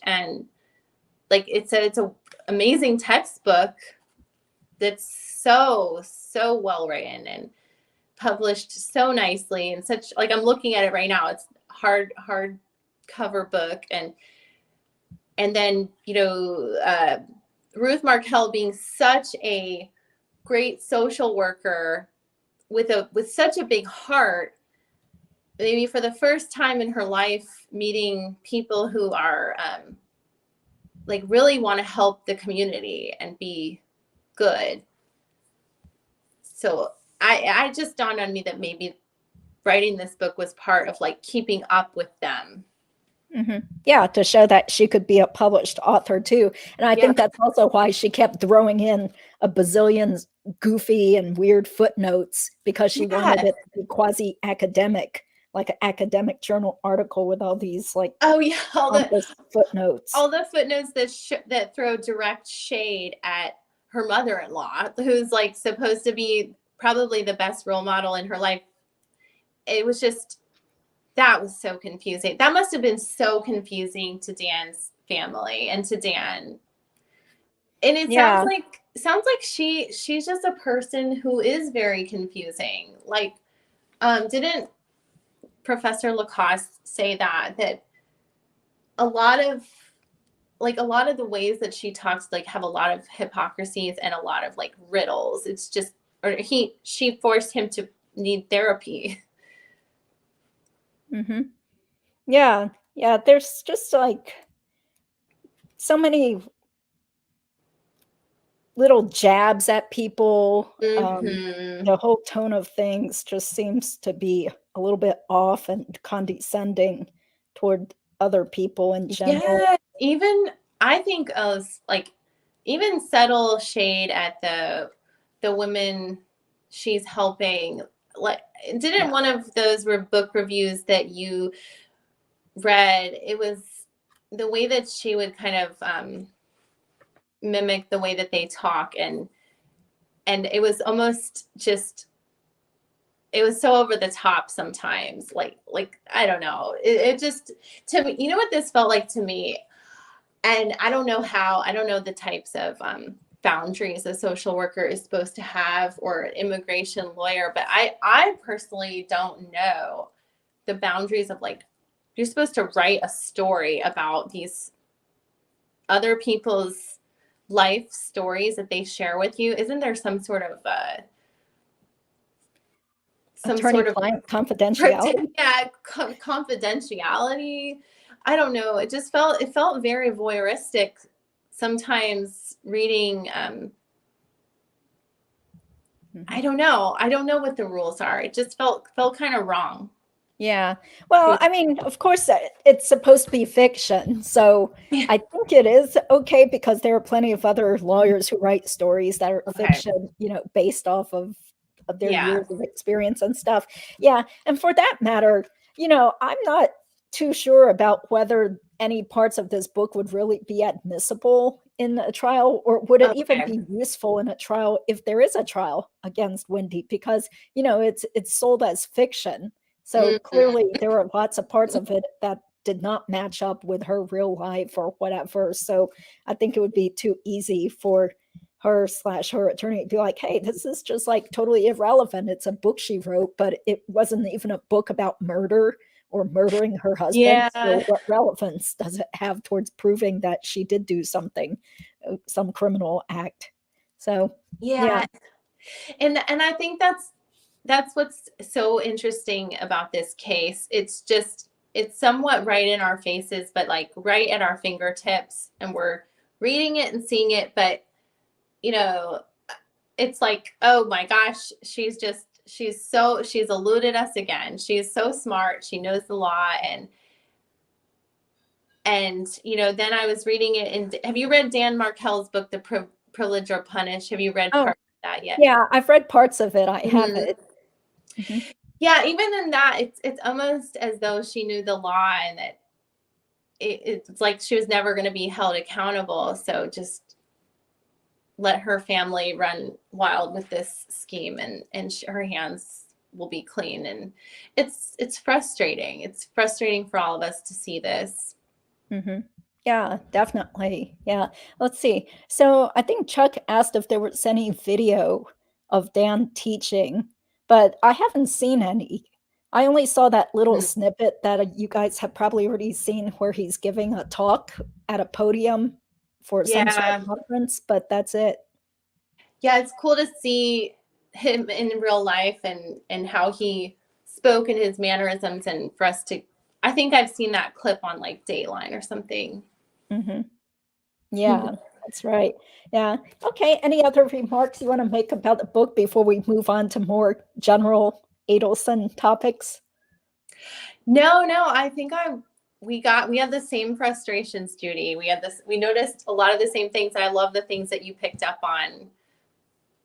and like it's a amazing textbook that's so well written and published so nicely, and such, like I'm looking at it right now, it's hard cover book, and then Ruth Markel being such a great social worker with such a big heart, maybe for the first time in her life meeting people who are like really want to help the community and be good. So I just dawned on me that maybe writing this book was part of like keeping up with them. Yeah, to show that she could be a published author too. And I think that's also why she kept throwing in a bazillion goofy and weird footnotes, because she wanted it to be quasi-academic, like an academic journal article with all these like all the footnotes. All the footnotes that throw direct shade at her mother-in-law, who's like supposed to be probably the best role model in her life. It was just, that was so confusing. That must have been so confusing to Dan's family and to Dan. And it sounds like she's just a person who is very confusing. Like, didn't Professor Lacoste say that a lot of the ways that she talks like have a lot of hypocrisies and a lot of like riddles. It's just, or she forced him to need therapy. Yeah. There's just like so many little jabs at people. The whole tone of things just seems to be a little bit off and condescending toward other people in general. Yeah, even I think of like even subtle shade at the women she's helping. Like, didn't one of those book reviews that you read, it was the way that she would kind of mimic the way that they talk, and it was almost just, it was so over the top sometimes. Like I don't know. It just, to me, you know what this felt like to me? And I don't know the types of boundaries a social worker is supposed to have, or an immigration lawyer, but I personally don't know the boundaries of, like, you're supposed to write a story about these other people's life stories that they share with you. Isn't there some sort of attorney-client confidentiality? Confidentiality. I don't know. It felt very voyeuristic sometimes reading. I don't know what the rules are. It just felt kind of wrong. Yeah. Well, I mean, of course, it's supposed to be fiction. So I think it is okay, because there are plenty of other lawyers who write stories that are fiction, based off of their years of experience and stuff. Yeah. And for that matter, I'm not too sure about whether any parts of this book would really be admissible in a trial, or would it even be useful in a trial if there is a trial against Wendi, because, it's sold as fiction. So clearly there were lots of parts of it that did not match up with her real life or whatever. So I think it would be too easy for her/her attorney to be like, hey, this is just like totally irrelevant. It's a book she wrote, but it wasn't even a book about murder or murdering her husband. Yeah. So what relevance does it have towards proving that she did do something, some criminal act? So yeah. And I think that's what's so interesting about this case. It's somewhat right in our faces, but like right at our fingertips, and we're reading it and seeing it, but you know, it's like, oh my gosh, she's eluded us again. She's so smart. She knows the law. And then I was reading it. And have you read Dan Markel's book, The Privilege or Punish? Have you read Oh, part of that yet? yeah, I've read parts of it. I haven't. Yeah, even in that, it's almost as though she knew the law, and that it's like she was never going to be held accountable. So just let her family run wild with this scheme, and her hands will be clean. And it's frustrating. It's frustrating for all of us to see this. Yeah, definitely. Yeah. Let's see. So I think Chuck asked if there was any video of Dan teaching, but I haven't seen any. I only saw that little snippet that you guys have probably already seen where he's giving a talk at a podium for some sort of conference, but that's it. Yeah, it's cool to see him in real life and how he spoke and his mannerisms, and for us to, I think I've seen that clip on like Dateline or something. Yeah, that's right. Yeah. Okay. Any other remarks you want to make about the book before we move on to more general Adelson topics? No, I think we have the same frustrations, Judy. We noticed a lot of the same things. I love the things that you picked up on.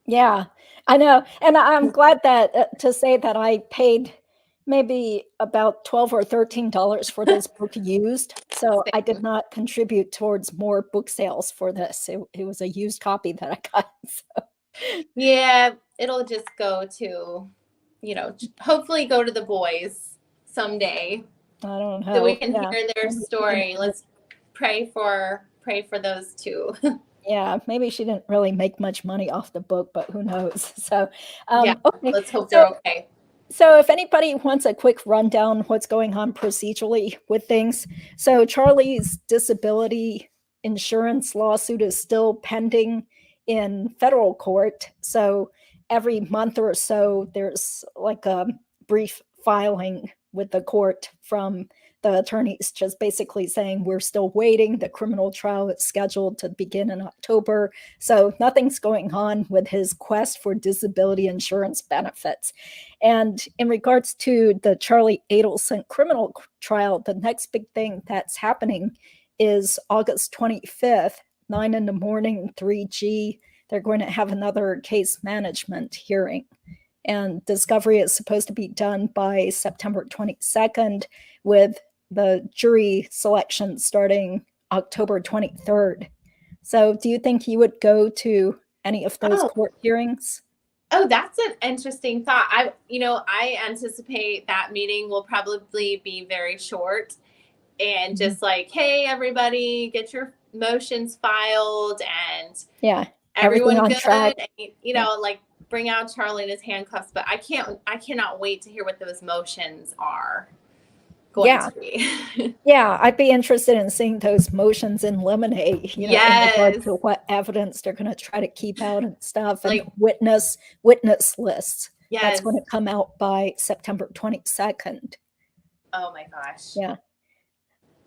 Yeah, I know. And I'm glad that to say that I paid maybe about $12 or $13 for this book used. So I did not contribute towards more book sales for this. It was a used copy that I got. So. Yeah, it'll just go to, hopefully go to the boys someday. I don't know. So we can hear their story. Let's pray for those two. Yeah, maybe she didn't really make much money off the book, but who knows? So, yeah, okay. Let's hope they're okay. So if anybody wants a quick rundown what's going on procedurally with things. So Charlie's disability insurance lawsuit is still pending in federal court. So every month or so, there's like a brief filing with the court from the attorneys, just basically saying we're still waiting. The criminal trial is scheduled to begin in October. So nothing's going on with his quest for disability insurance benefits. And in regards to the Charlie Adelson criminal trial, the next big thing that's happening is August 25th, 9 in the morning, 3G. They're going to have another case management hearing. And discovery is supposed to be done by September 22nd, with the jury selection starting October 23rd. So do you think you would go to any of those court hearings? Oh, that's an interesting thought. I anticipate that meeting will probably be very short, and just like, hey, everybody, get your motions filed, and everyone on good. track. And, like bring out Charlie in his handcuffs. But I cannot wait to hear what those motions are going to be. Yeah, I'd be interested in seeing those motions in limine, in regard to what evidence they're going to try to keep out and stuff, and witness lists. That's going to come out by September 22nd. Oh my gosh. Yeah.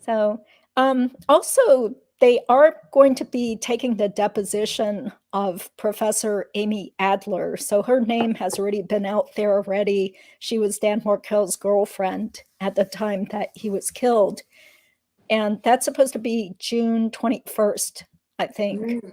So, also, they are going to be taking the deposition of Professor Amy Adler. So her name has already been out there already. She was Dan Markel's girlfriend at the time that he was killed. And that's supposed to be June 21st, I think,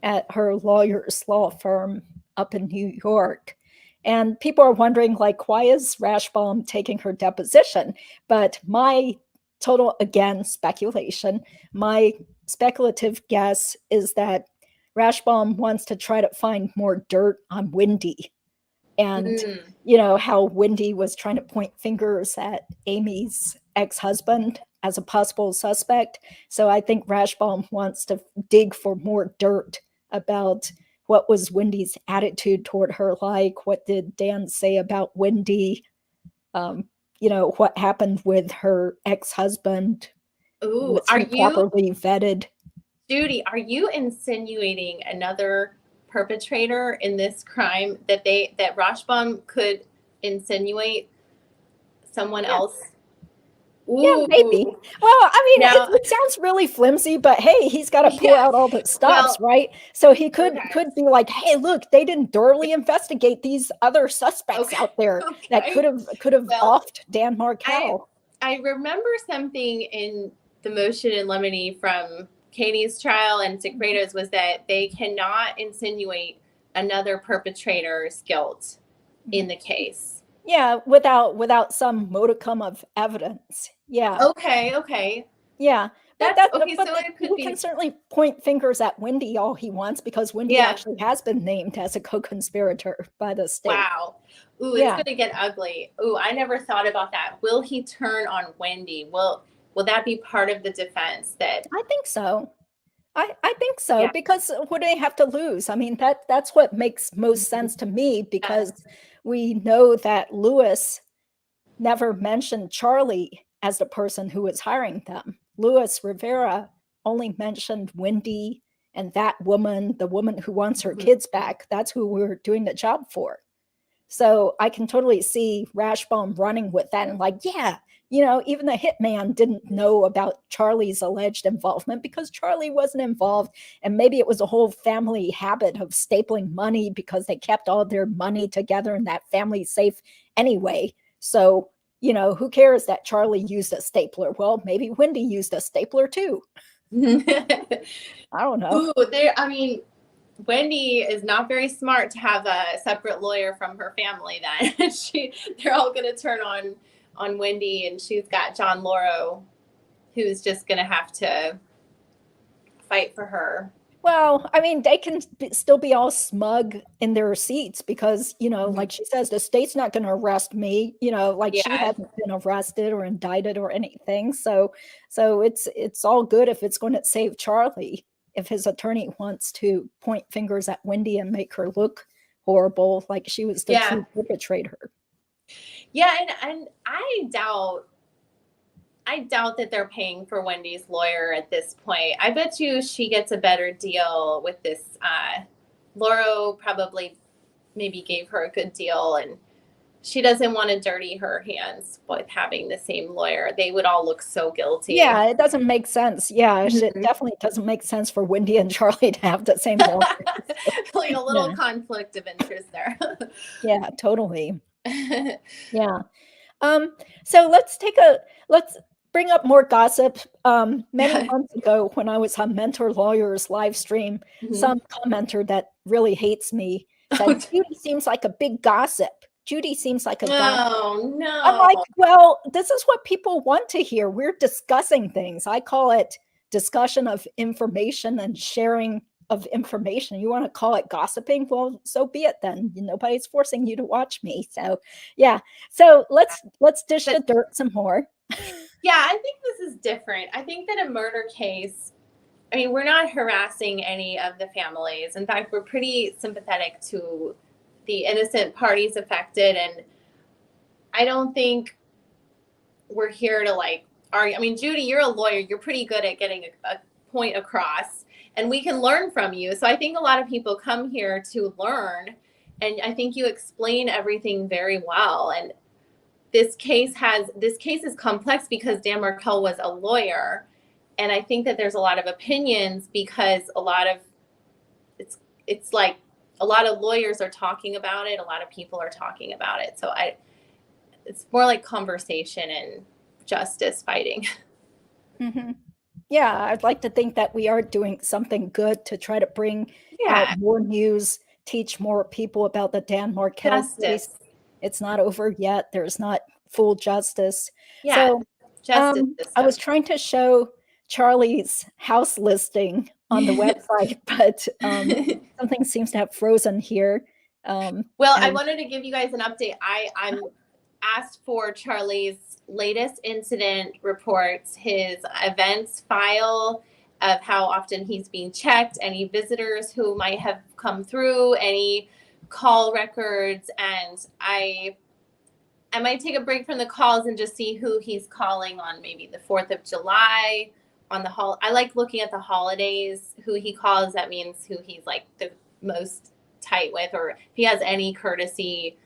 at her lawyer's law firm up in New York. And people are wondering, like, why is Rashbaum taking her deposition? But my total, again, speculation, my speculative guess is that Rashbaum wants to try to find more dirt on Wendi. And, how Wendi was trying to point fingers at Amy's ex-husband as a possible suspect. So I think Rashbaum wants to dig for more dirt about what was Wendi's attitude toward her like. What did Dan say about Wendi? What happened with her ex-husband? Ooh, was he properly vetted? Judy, are you insinuating another perpetrator in this crime, that Rashbaum could insinuate someone else? Yeah, maybe. Ooh. Well, I mean, Now, it sounds really flimsy, but hey, he's got to pull yeah. out all the stops, Well, right? So he could okay. be like, "Hey, look, they didn't thoroughly investigate these other suspects Okay. out there that Okay. could have Well, offed Dan I Markel." I remember something in the motion in limine from Katie's trial and Secreto's was that they cannot insinuate another perpetrator's guilt in the case. Yeah, without some modicum of evidence. Yeah. Okay, okay. Yeah, but That's okay, so it could he can be, certainly point fingers at Wendi all he wants because Wendi yeah. actually has been named as a co-conspirator by the state. Wow. Ooh, it's Yeah, gonna get ugly. Ooh, I never thought about that. Will he turn on Wendi? Will that be part of the defense that, I think so. I think so yeah, because what do they have to lose? I mean, that's what makes most sense to me yeah. because we know that Lewis never mentioned Charlie as the person who was hiring them. Luis Rivera only mentioned Wendi and that woman, the woman who wants her Mhm. kids back. That's who we're doing the job for. So I can totally see Rashbaum running with that and like, yeah, even the hitman didn't know about Charlie's alleged involvement because Charlie wasn't involved. And maybe it was a whole family habit of stapling money because they kept all their money together in that family safe anyway. So, who cares that Charlie used a stapler? Well, maybe Wendi used a stapler too. I don't know. Ooh, I mean, Wendi is not very smart to have a separate lawyer from her family then. They're all gonna turn on Wendi, and she's got John Lauro, who's just gonna have to fight for her. Well, I mean, they can still be all smug in their seats because, Mhm. like she says, the state's not going to arrest me. Like she Yeah, hasn't been arrested or indicted or anything. So it's all good if it's going to save Charlie. If his attorney wants to point fingers at Wendi and make her look horrible, like she was the yeah, true perpetrator. yeah, and I doubt that they're paying for Wendi's lawyer at this point. I bet you she gets a better deal with this. Lauro probably maybe gave her a good deal, and she doesn't want to dirty her hands with having the same lawyer. They would all look so guilty. Yeah, it doesn't make sense. Yeah, it Mhm. definitely doesn't make sense for Wendi and Charlie to have the same lawyer. Like a little Yeah, conflict of interest there. yeah, totally. Yeah. Um, so let's bring up more gossip. Many Yeah. months ago, when I was on Mentor Lawyers live stream, Mhm. some commenter that really hates me Oh, said, Judy seems like a big gossip. Judy seems like a gossip. oh I'm like, no. well, this is what people want to hear. We're discussing things. I call it discussion of information and sharing of information. You want to call it gossiping? Well, so be it then. Nobody's forcing you to watch me. So, yeah. So let's dish But the dirt some more. yeah, I think this is different. I think that a murder case, I mean, we're not harassing any of the families. In fact, we're pretty sympathetic to the innocent parties affected. And I don't think we're here to like argue. I mean, Judy, you're a lawyer. You're pretty good at getting a point across, and we can learn from you. So I think a lot of people come here to learn, and I think you explain everything very well. And this case is complex because Dan Markel was a lawyer, and I think that there's a lot of opinions because it's like a lot of lawyers are talking about it, a lot of people are talking about it. So it's more like conversation and justice fighting. Mm-hmm. Yeah, I'd like to think that we are doing something good to try to bring out Yeah, more news, teach more people about the Dan Markel case. justice. It's not over yet. There's not full justice. Yeah, So justice I was system. trying to show Charlie's house listing on the website, but something seems to have frozen here. Well, I And wanted to give you guys an update. I'm asked for Charlie's latest incident reports, his events file of how often he's being checked, any visitors who might have come through, any call records, and I might take a break from the calls and just see who he's calling on maybe the 4th of July on I like looking at the holidays, who he calls. That means who he's like the most tight with, or if he has any courtesy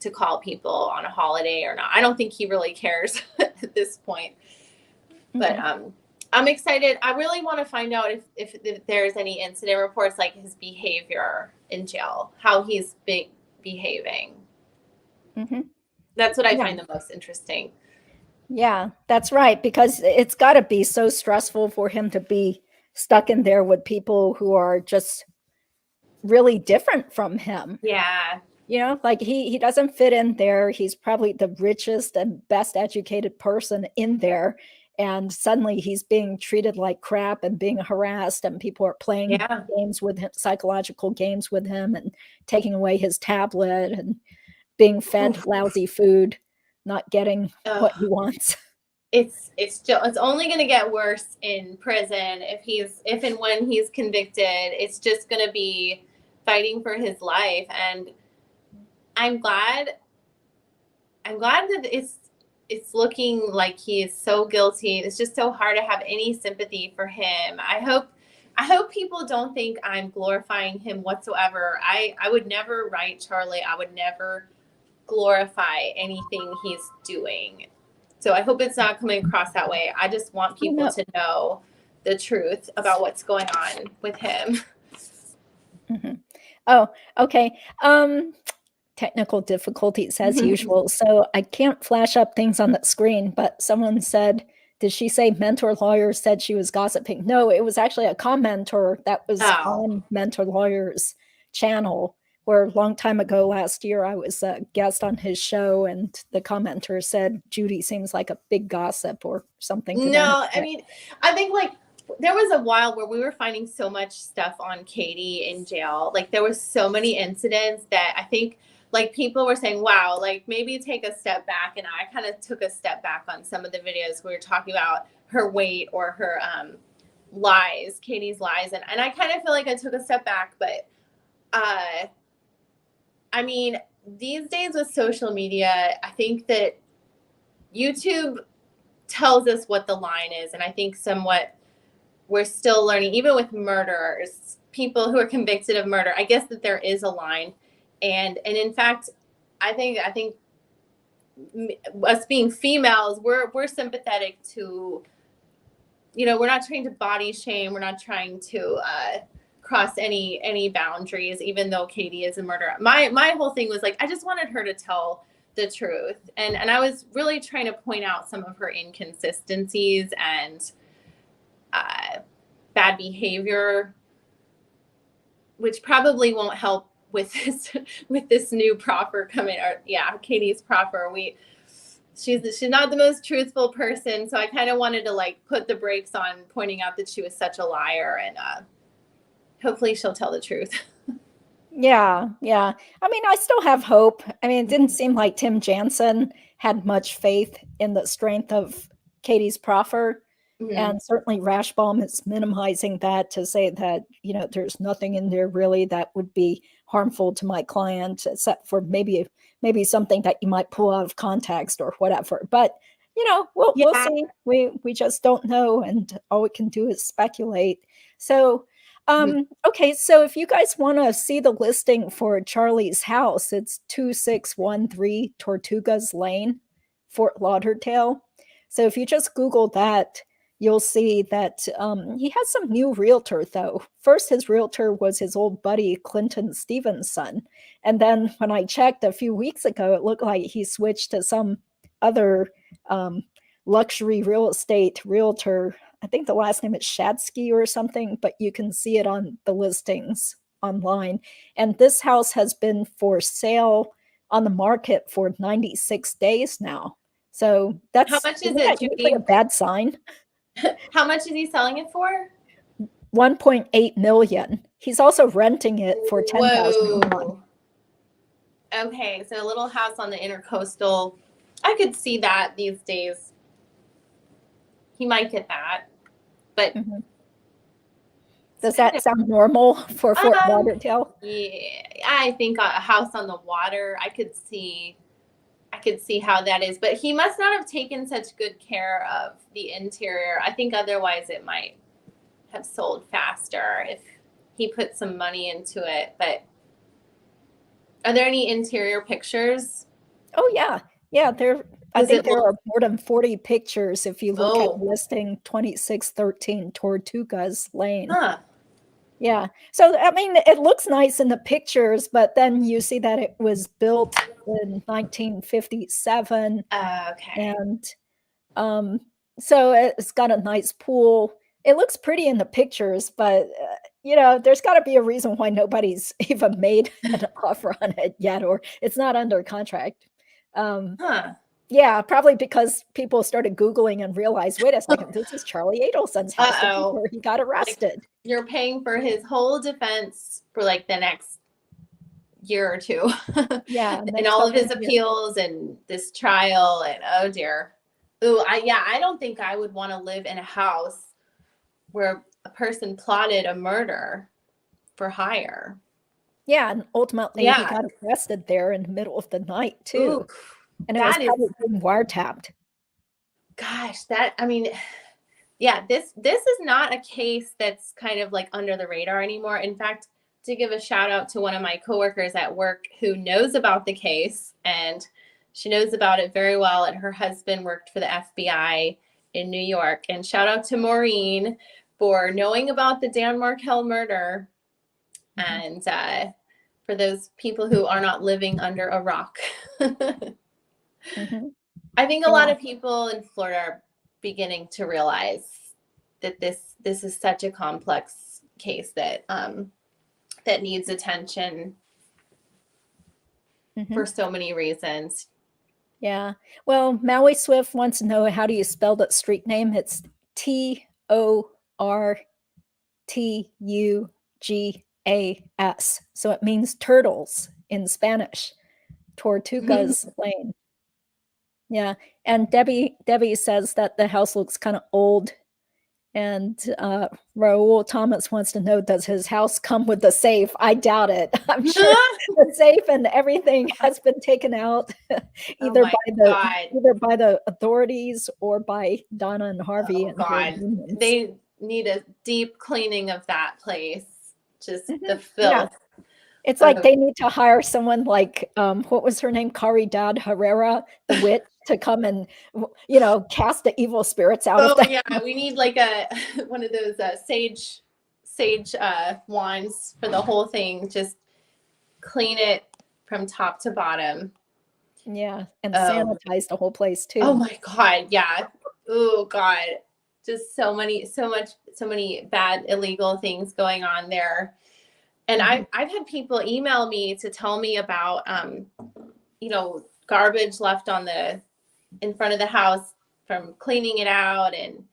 to call people on a holiday or not. I don't think he really cares at this point. But I'm excited. I really want to find out if there's any incident reports, like his behavior in jail, how he's behaving. That's what I find the most interesting. Yeah, that's right. Because it's got to be so stressful for him to be stuck in there with people who are just really different from him. Yeah. You know, like he doesn't fit in there. He's probably the richest and best educated person in there. And suddenly he's being treated like crap and being harassed, and people are playing games with him, psychological games with him, and taking away his tablet and being fed lousy food, not getting what he wants. It's only going to get worse in prison if and when he's convicted. It's just going to be fighting for his life. And I'm glad that it's looking like he is so guilty. It's just so hard to have any sympathy for him. I hope people don't think I'm glorifying him whatsoever. I would never write Charlie. I would never glorify anything he's doing. So I hope it's not coming across that way. I just want people to know the truth about what's going on with him. Oh, okay. Technical difficulties as usual. So I can't flash up things on the screen, but someone said, did she say Mentor Lawyer said she was gossiping? No, it was actually a commenter that was on Mentor Lawyer's channel, where a long time ago last year, I was a guest on his show, and the commenter said, Judy seems like a big gossip or something. No, I mean, I think like there was a while where we were finding so much stuff on Katie in jail. Like there was so many incidents that I think like people were saying, wow, like maybe take a step back. And I kind of took a step back on some of the videos we were talking about her weight or her lies, Katie's lies. And I kind of feel like I took a step back, but I mean, these days with social media, I think that YouTube tells us what the line is. And I think somewhat we're still learning, even with murderers, people who are convicted of murder, I guess that there is a line. And in fact, I think us being females, we're sympathetic to, you know, we're not trying to body shame. We're not trying to cross any boundaries, even though Katie is a murderer. My whole thing was like, I just wanted her to tell the truth. And I was really trying to point out some of her inconsistencies and bad behavior, which probably won't help with this new proffer coming. Or Katie's proffer. She's not the most truthful person, so I kind of wanted to like put the brakes on pointing out that she was such a liar, and hopefully she'll tell the truth. Yeah. I mean, I still have hope. I mean, it didn't seem like Tim Jansen had much faith in the strength of Katie's proffer. And certainly Rashbaum is minimizing that to say that, you know, there's nothing in there really that would be harmful to my client, except for maybe something that you might pull out of context or whatever. But, you know, we'll see. We just don't know. And all we can do is speculate. So, okay. So if you guys want to see the listing for Charlie's house, it's 2613 Tortugas Lane, Fort Lauderdale. So if you just Google that, you'll see that he has some new realtor, though. First, his realtor was his old buddy, Clinton Stevens' son. And then when I checked a few weeks ago, it looked like he switched to some other luxury real estate realtor. I think the last name is Shadsky or something, but you can see it on the listings online. And this house has been for sale on the market for 96 days now. So that's how much is it, Judy? A bad sign. How much is he selling it for? 1.8 million. He's also renting it for 10,000 a month. Okay, so a little house on the intercoastal. I could see that these days. He might get that, but does that sound normal for Fort Lauderdale? Yeah, I think a house on the water. I could see how that is, but he must not have taken such good care of the interior. I think otherwise it might have sold faster if he put some money into it. But are there any interior pictures? Oh yeah. Yeah, I Does think it there look? are more than 40 pictures if you look at Oh, listing 2613 Tortugas Lane. huh. Yeah. So I mean, it looks nice in the pictures, but then you see that it was built in 1957, Okay. and um, so it's got a nice pool. It looks pretty in the pictures, but there's got to be a reason why nobody's even made an offer on it yet, or it's not under contract. Um, Huh. yeah, probably because people started Googling and realized, wait a second, this is Charlie Adelson's house, the place Uh-oh. where he got Like arrested. you're paying for his whole defense for like the next year or two. Yeah, And next all of couple his of years. appeals and this trial and oh dear. Ooh, I don't think I would want to live in a house where a person plotted a murder for hire. Yeah, and ultimately he Yeah. got arrested there in the middle of the night Ooh, too, and it was that is, probably being wiretapped. gosh, that I mean, yeah, this is not a case that's kind of like under the radar anymore. In fact, to give a shout out to one of my coworkers at work who knows about the case, and she knows about it very well, and her husband worked for the FBI in New York. And shout out to Maureen for knowing about the Dan Markel murder, Mhm, and for those people who are not living under a rock. mhm. I think a lot Yeah, of people in Florida are beginning to realize that this is such a complex case that that needs attention mhm. for so many reasons. Yeah. Well, Maui Swift wants to know, how do you spell that street name? It's Tortugas. So it means turtles in Spanish. Tortugas Lane. Yeah. And Debbie says that the house looks kind of old. And Raul Thomas wants to know, does his house come with the safe? I doubt it. I'm sure the safe and everything has been taken out Oh either my by the God. either by the authorities or by Donna and Harvey Oh and their God. unions. They need a deep cleaning of that place. Just the Mhm. Yeah. filth It's like of, they need to hire someone like, what was her name? Caridad Herrera, the witch, to come and, cast the evil spirits out of oh the yeah, we need like a one of those sage wands for the whole thing. Just clean it from top to bottom. Yeah, and Oh, sanitize the whole place oh too. my God, yeah. Oh God, just so many bad illegal things going on there. And Mhm. I've had people email me to tell me about garbage left on the in front of the house from cleaning it out, and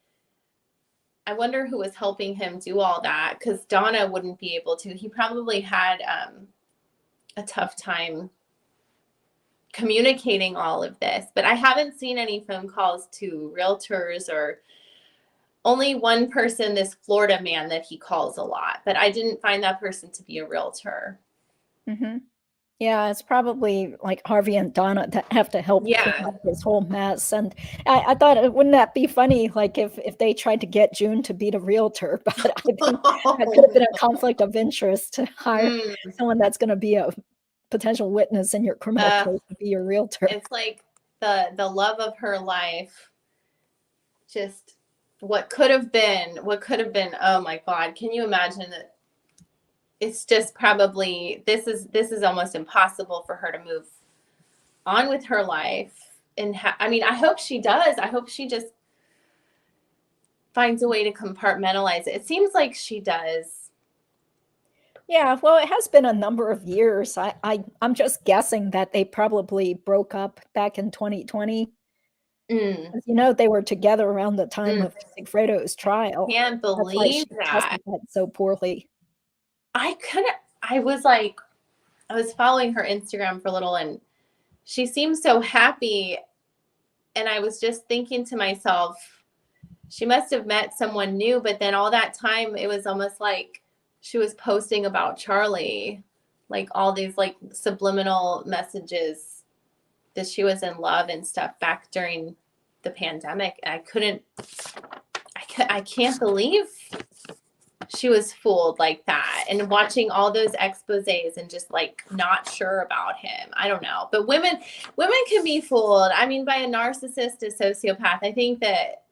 I wonder who was helping him do all that, because Donna wouldn't be able to. He probably had a tough time communicating all of this, but I haven't seen any phone calls to realtors, or only one person, this Florida man that he calls a lot, but I didn't find that person to be a realtor. Mhm. Yeah, it's probably like Harvey and Donna that have to help clean Yeah. up this whole mess. And I thought, wouldn't that be funny? Like if they tried to get June to be the realtor, but I think that could have been a conflict of interest to hire Mm, someone that's going to be a potential witness in your criminal uh, case to be your realtor. it's like the love of her life, just what could have been. Oh my God, can you imagine that? It's just probably this is almost impossible for her to move on with her life. And I mean, I hope she does. I hope she just finds a way to compartmentalize it. It seems like she does. Yeah, well, it has been a number of years. I'm just guessing that they probably broke up back in 2020. Mm, 'Cause, they were together around the time mm, of Sigfredo's trial. can't That's why believe she that. testified so poorly. I couldn't. I was like, I was following her Instagram for a little, and she seemed so happy. And I was just thinking to myself, she must have met someone new, but then all that time, it was almost like she was posting about Charlie, like all these like subliminal messages that she was in love and stuff back during the pandemic. And I can't believe she was fooled like that, and watching all those exposés and just like not sure about him. I don't know, but women can be fooled. I mean, by a narcissist, a sociopath. I think that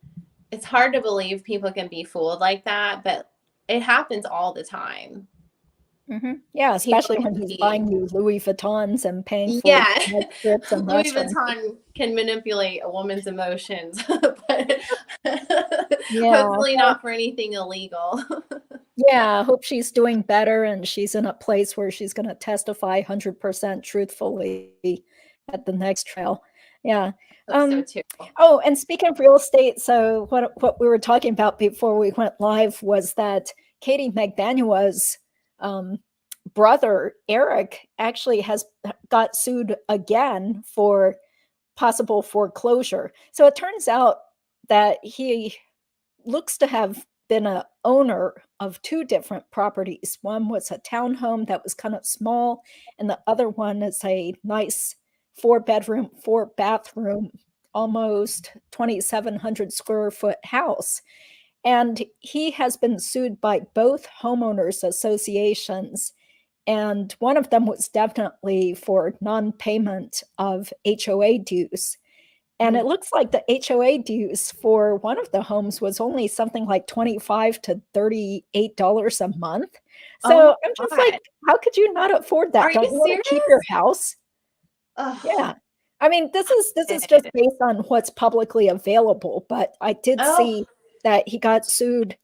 it's hard to believe people can be fooled like that, but it happens all the time. Yeah, especially when he's buying you Louis Vuittons and paying for trips and Louis Vuitton can manipulate a woman's emotions, but hopefully not for anything illegal. Yeah, I hope she's doing better and she's in a place where she's going to testify 100% truthfully at the next trial. Yeah. So too. Oh, and speaking of real estate, so what we were talking about before we went live was that Katie McDaniel's brother, Eric, actually got sued again for possible foreclosure. So it turns out that he looks to have been an owner of two different properties. One was a townhome that was kind of small, and the other one is a nice 4-bedroom, 4-bathroom, almost 2,700 square foot house. And he has been sued by both homeowners associations. And one of them was definitely for non-payment of HOA dues. And it looks like the HOA dues for one of the homes was only something like $25 to $38 a month. So I'm just like, how could you not afford that? Don't you want to keep your house? Yeah. I mean, this is just based on what's publicly available, but I did see that he got sued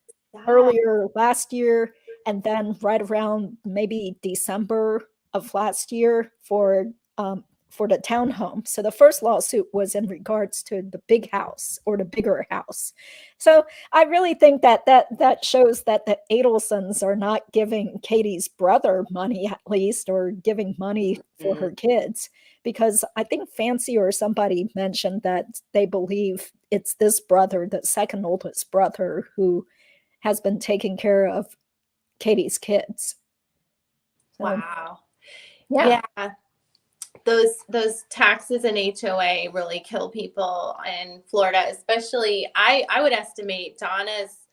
earlier last year, and then right around maybe December of last year for the townhome. So the first lawsuit was in regards to the big house or the bigger house. So I really think that shows that the Adelsons are not giving Katie's brother money, at least, or giving money for her kids, because I think Fancy or somebody mentioned that they believe it's this brother, the second oldest brother, who has been taking care of Katie's kids. So, wow. Yeah. Those taxes and HOA really kill people in Florida, especially. I would estimate Donna's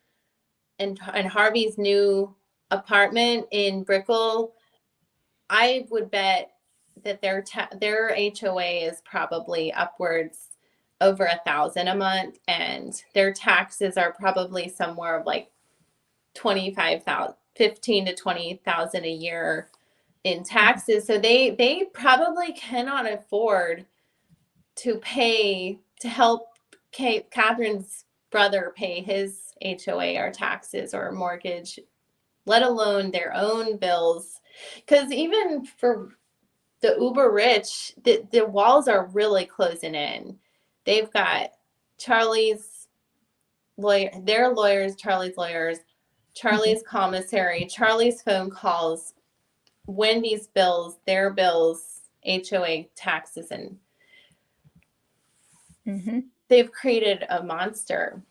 and Harvey's new apartment in Brickell. I would bet that their HOA is probably upwards over $1,000 a month, and their taxes are probably somewhere of like $15,000 to $20,000 a year in taxes. So they probably cannot afford to help Catherine's brother pay his HOA or taxes or mortgage, let alone their own bills. Because even for the uber rich, the walls are really closing in. They've got Charlie's lawyer, their lawyers, Charlie's lawyers, Charlie's commissary, Charlie's phone calls, Wendy's bills, their bills, HOA taxes, and they've created a monster.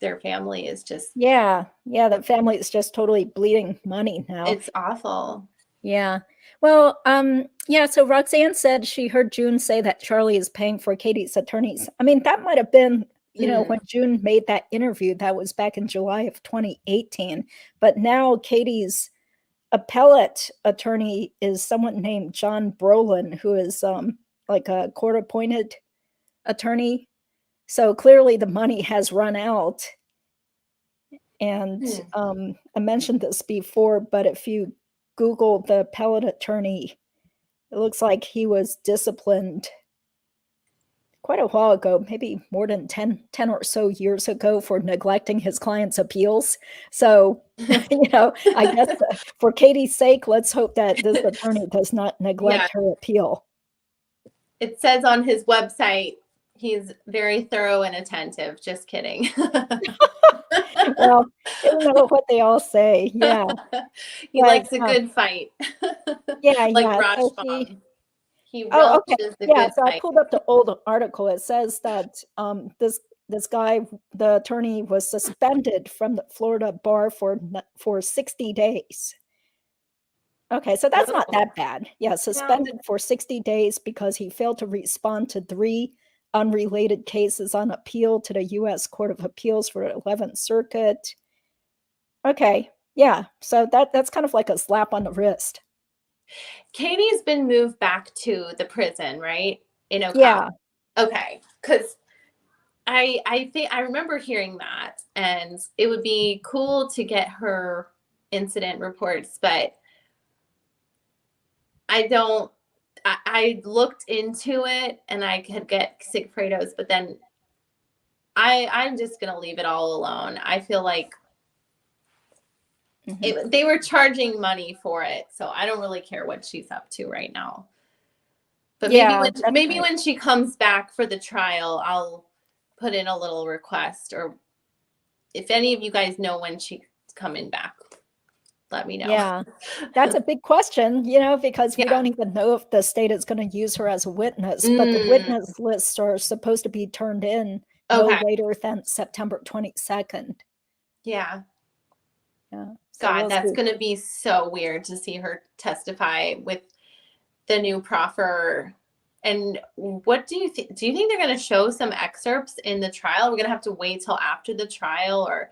Their family is just the family is just totally bleeding money now. It's awful. Yeah. Well, so Roxanne said she heard June say that Charlie is paying for Katie's attorneys. I mean, that might have been, when June made that interview. That was back in July of 2018. But now Katie's appellate attorney is someone named John Brolin, who is like a court-appointed attorney. So clearly the money has run out. And I mentioned this before, but if you Google the appellate attorney, it looks like he was disciplined quite a while ago, maybe more than 10 or so years ago, for neglecting his client's appeals. So, I guess for Katie's sake, let's hope that this attorney does not neglect her appeal. It says on his website, he's very thorough and attentive. Just kidding. Well, you know what they all say. Yeah. He likes a good fight. Like Rajpal. He relishes the good fight. So I pulled up the old article. It says that this guy, the attorney, was suspended from the Florida bar for 60 days. Okay, so that's not that bad. Yeah, suspended for 60 days because he failed to respond to 3 unrelated cases on appeal to the U.S. Court of Appeals for the 11th Circuit. Okay, Yeah, so that's kind of like a slap on the wrist. Katie's been moved back to the prison, right? In Ocala. Yeah. Okay. Because I think I remember hearing that, and it would be cool to get her incident reports, but I looked into it and I could get Sigfredo's, but then I'm just gonna leave it all alone. I feel like they were charging money for it, so I don't really care what she's up to right now. But maybe when she comes back for the trial, I'll put in a little request, or if any of you guys know when she's coming back, let me know. Yeah, that's a big question, because we don't even know if the state is going to use her as a witness, but the witness lists are supposed to be turned in no later than September 22nd. Yeah. Yeah. So God, that's going to be so weird to see her testify with the new proffer. And what do you think? Do you think they're going to show some excerpts in the trial? We're going to have to wait till after the trial, or?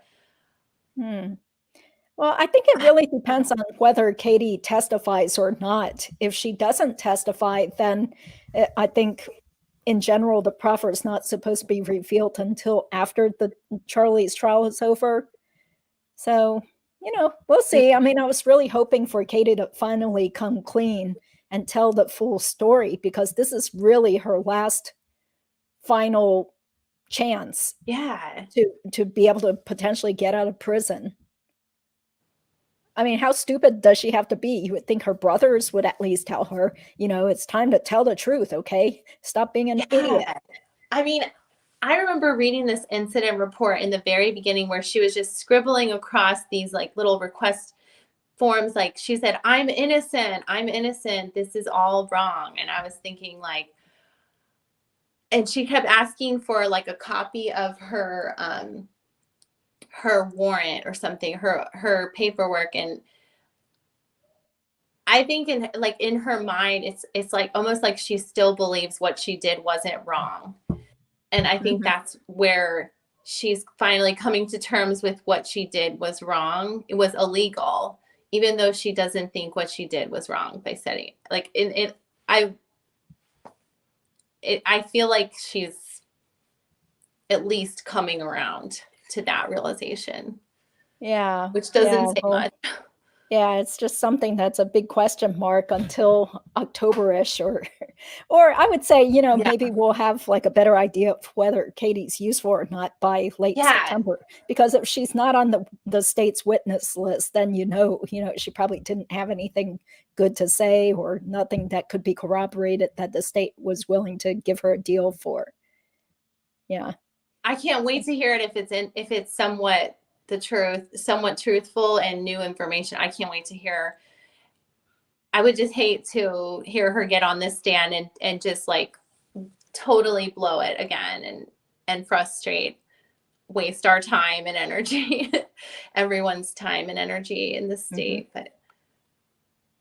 Well, I think it really depends on whether Katie testifies or not. If she doesn't testify, then I think in general, the proffer is not supposed to be revealed until after the Charlie's trial is over. So, we'll see. I mean, I was really hoping for Katie to finally come clean and tell the full story, because this is really her last final chance to be able to potentially get out of prison. I mean, how stupid does she have to be? You would think her brothers would at least tell her, it's time to tell the truth, okay? Stop being an idiot. I mean, I remember reading this incident report in the very beginning where she was just scribbling across these like little request forms. Like she said, I'm innocent. This is all wrong. And I was thinking like, and she kept asking for like a copy of her warrant or something, her paperwork. And I think in her mind, it's like almost like she still believes what she did wasn't wrong. And I think that's where she's finally coming to terms with what she did was wrong. It was illegal, even though she doesn't think what she did was wrong by setting like I feel like she's at least coming around to that realization. Yeah. Which doesn't say much. Yeah, it's just something that's a big question mark until October-ish, or I would say, maybe we'll have like a better idea of whether Katie's useful or not by late September. Because if she's not on the state's witness list, then she probably didn't have anything good to say, or nothing that could be corroborated that the state was willing to give her a deal for. Yeah. I can't wait to hear it if it's somewhat truthful and new information. I can't wait to hear. I would just hate to hear her get on this stand and just like totally blow it again and waste our time and energy, everyone's time and energy in the state. But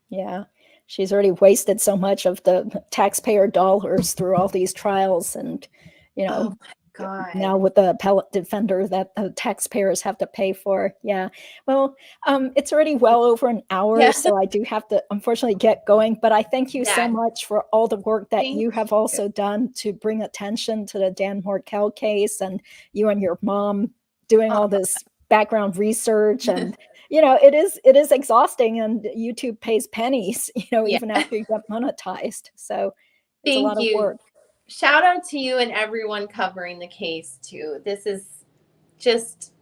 yeah, she's already wasted so much of the taxpayer dollars through all these trials, and oh my God. Now with the appellate defender that the taxpayers have to pay for. Yeah. Well, it's already well over an hour, so I do have to unfortunately get going. But I thank you so much for all the work that you have also done to bring attention to the Dan Markel case, and you and your mom doing all this background research. And it is exhausting, and YouTube pays pennies, even after you get monetized. So it's a lot of work. Shout out to you and everyone covering the case too. This is just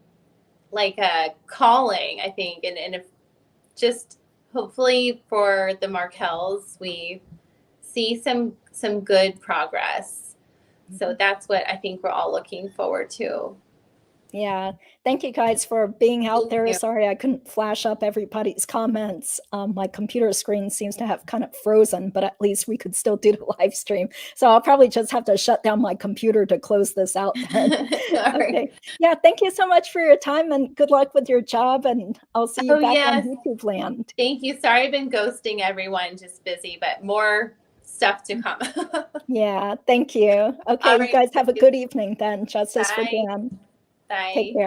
like a calling, I think. And if just hopefully for the Markels, we see some good progress. So that's what I think we're all looking forward to. Yeah. Thank you guys for being out there. Sorry, I couldn't flash up everybody's comments. My computer screen seems to have kind of frozen, but at least we could still do the live stream. So I'll probably just have to shut down my computer to close this out then. Okay. Yeah. Thank you so much for your time, and good luck with your job. And I'll see you back on YouTube land. Thank you. Sorry, I've been ghosting everyone, just busy, but more stuff to come. Yeah. Thank you. Okay. You guys have a good evening then. Justice for Dan. Bye. Take care.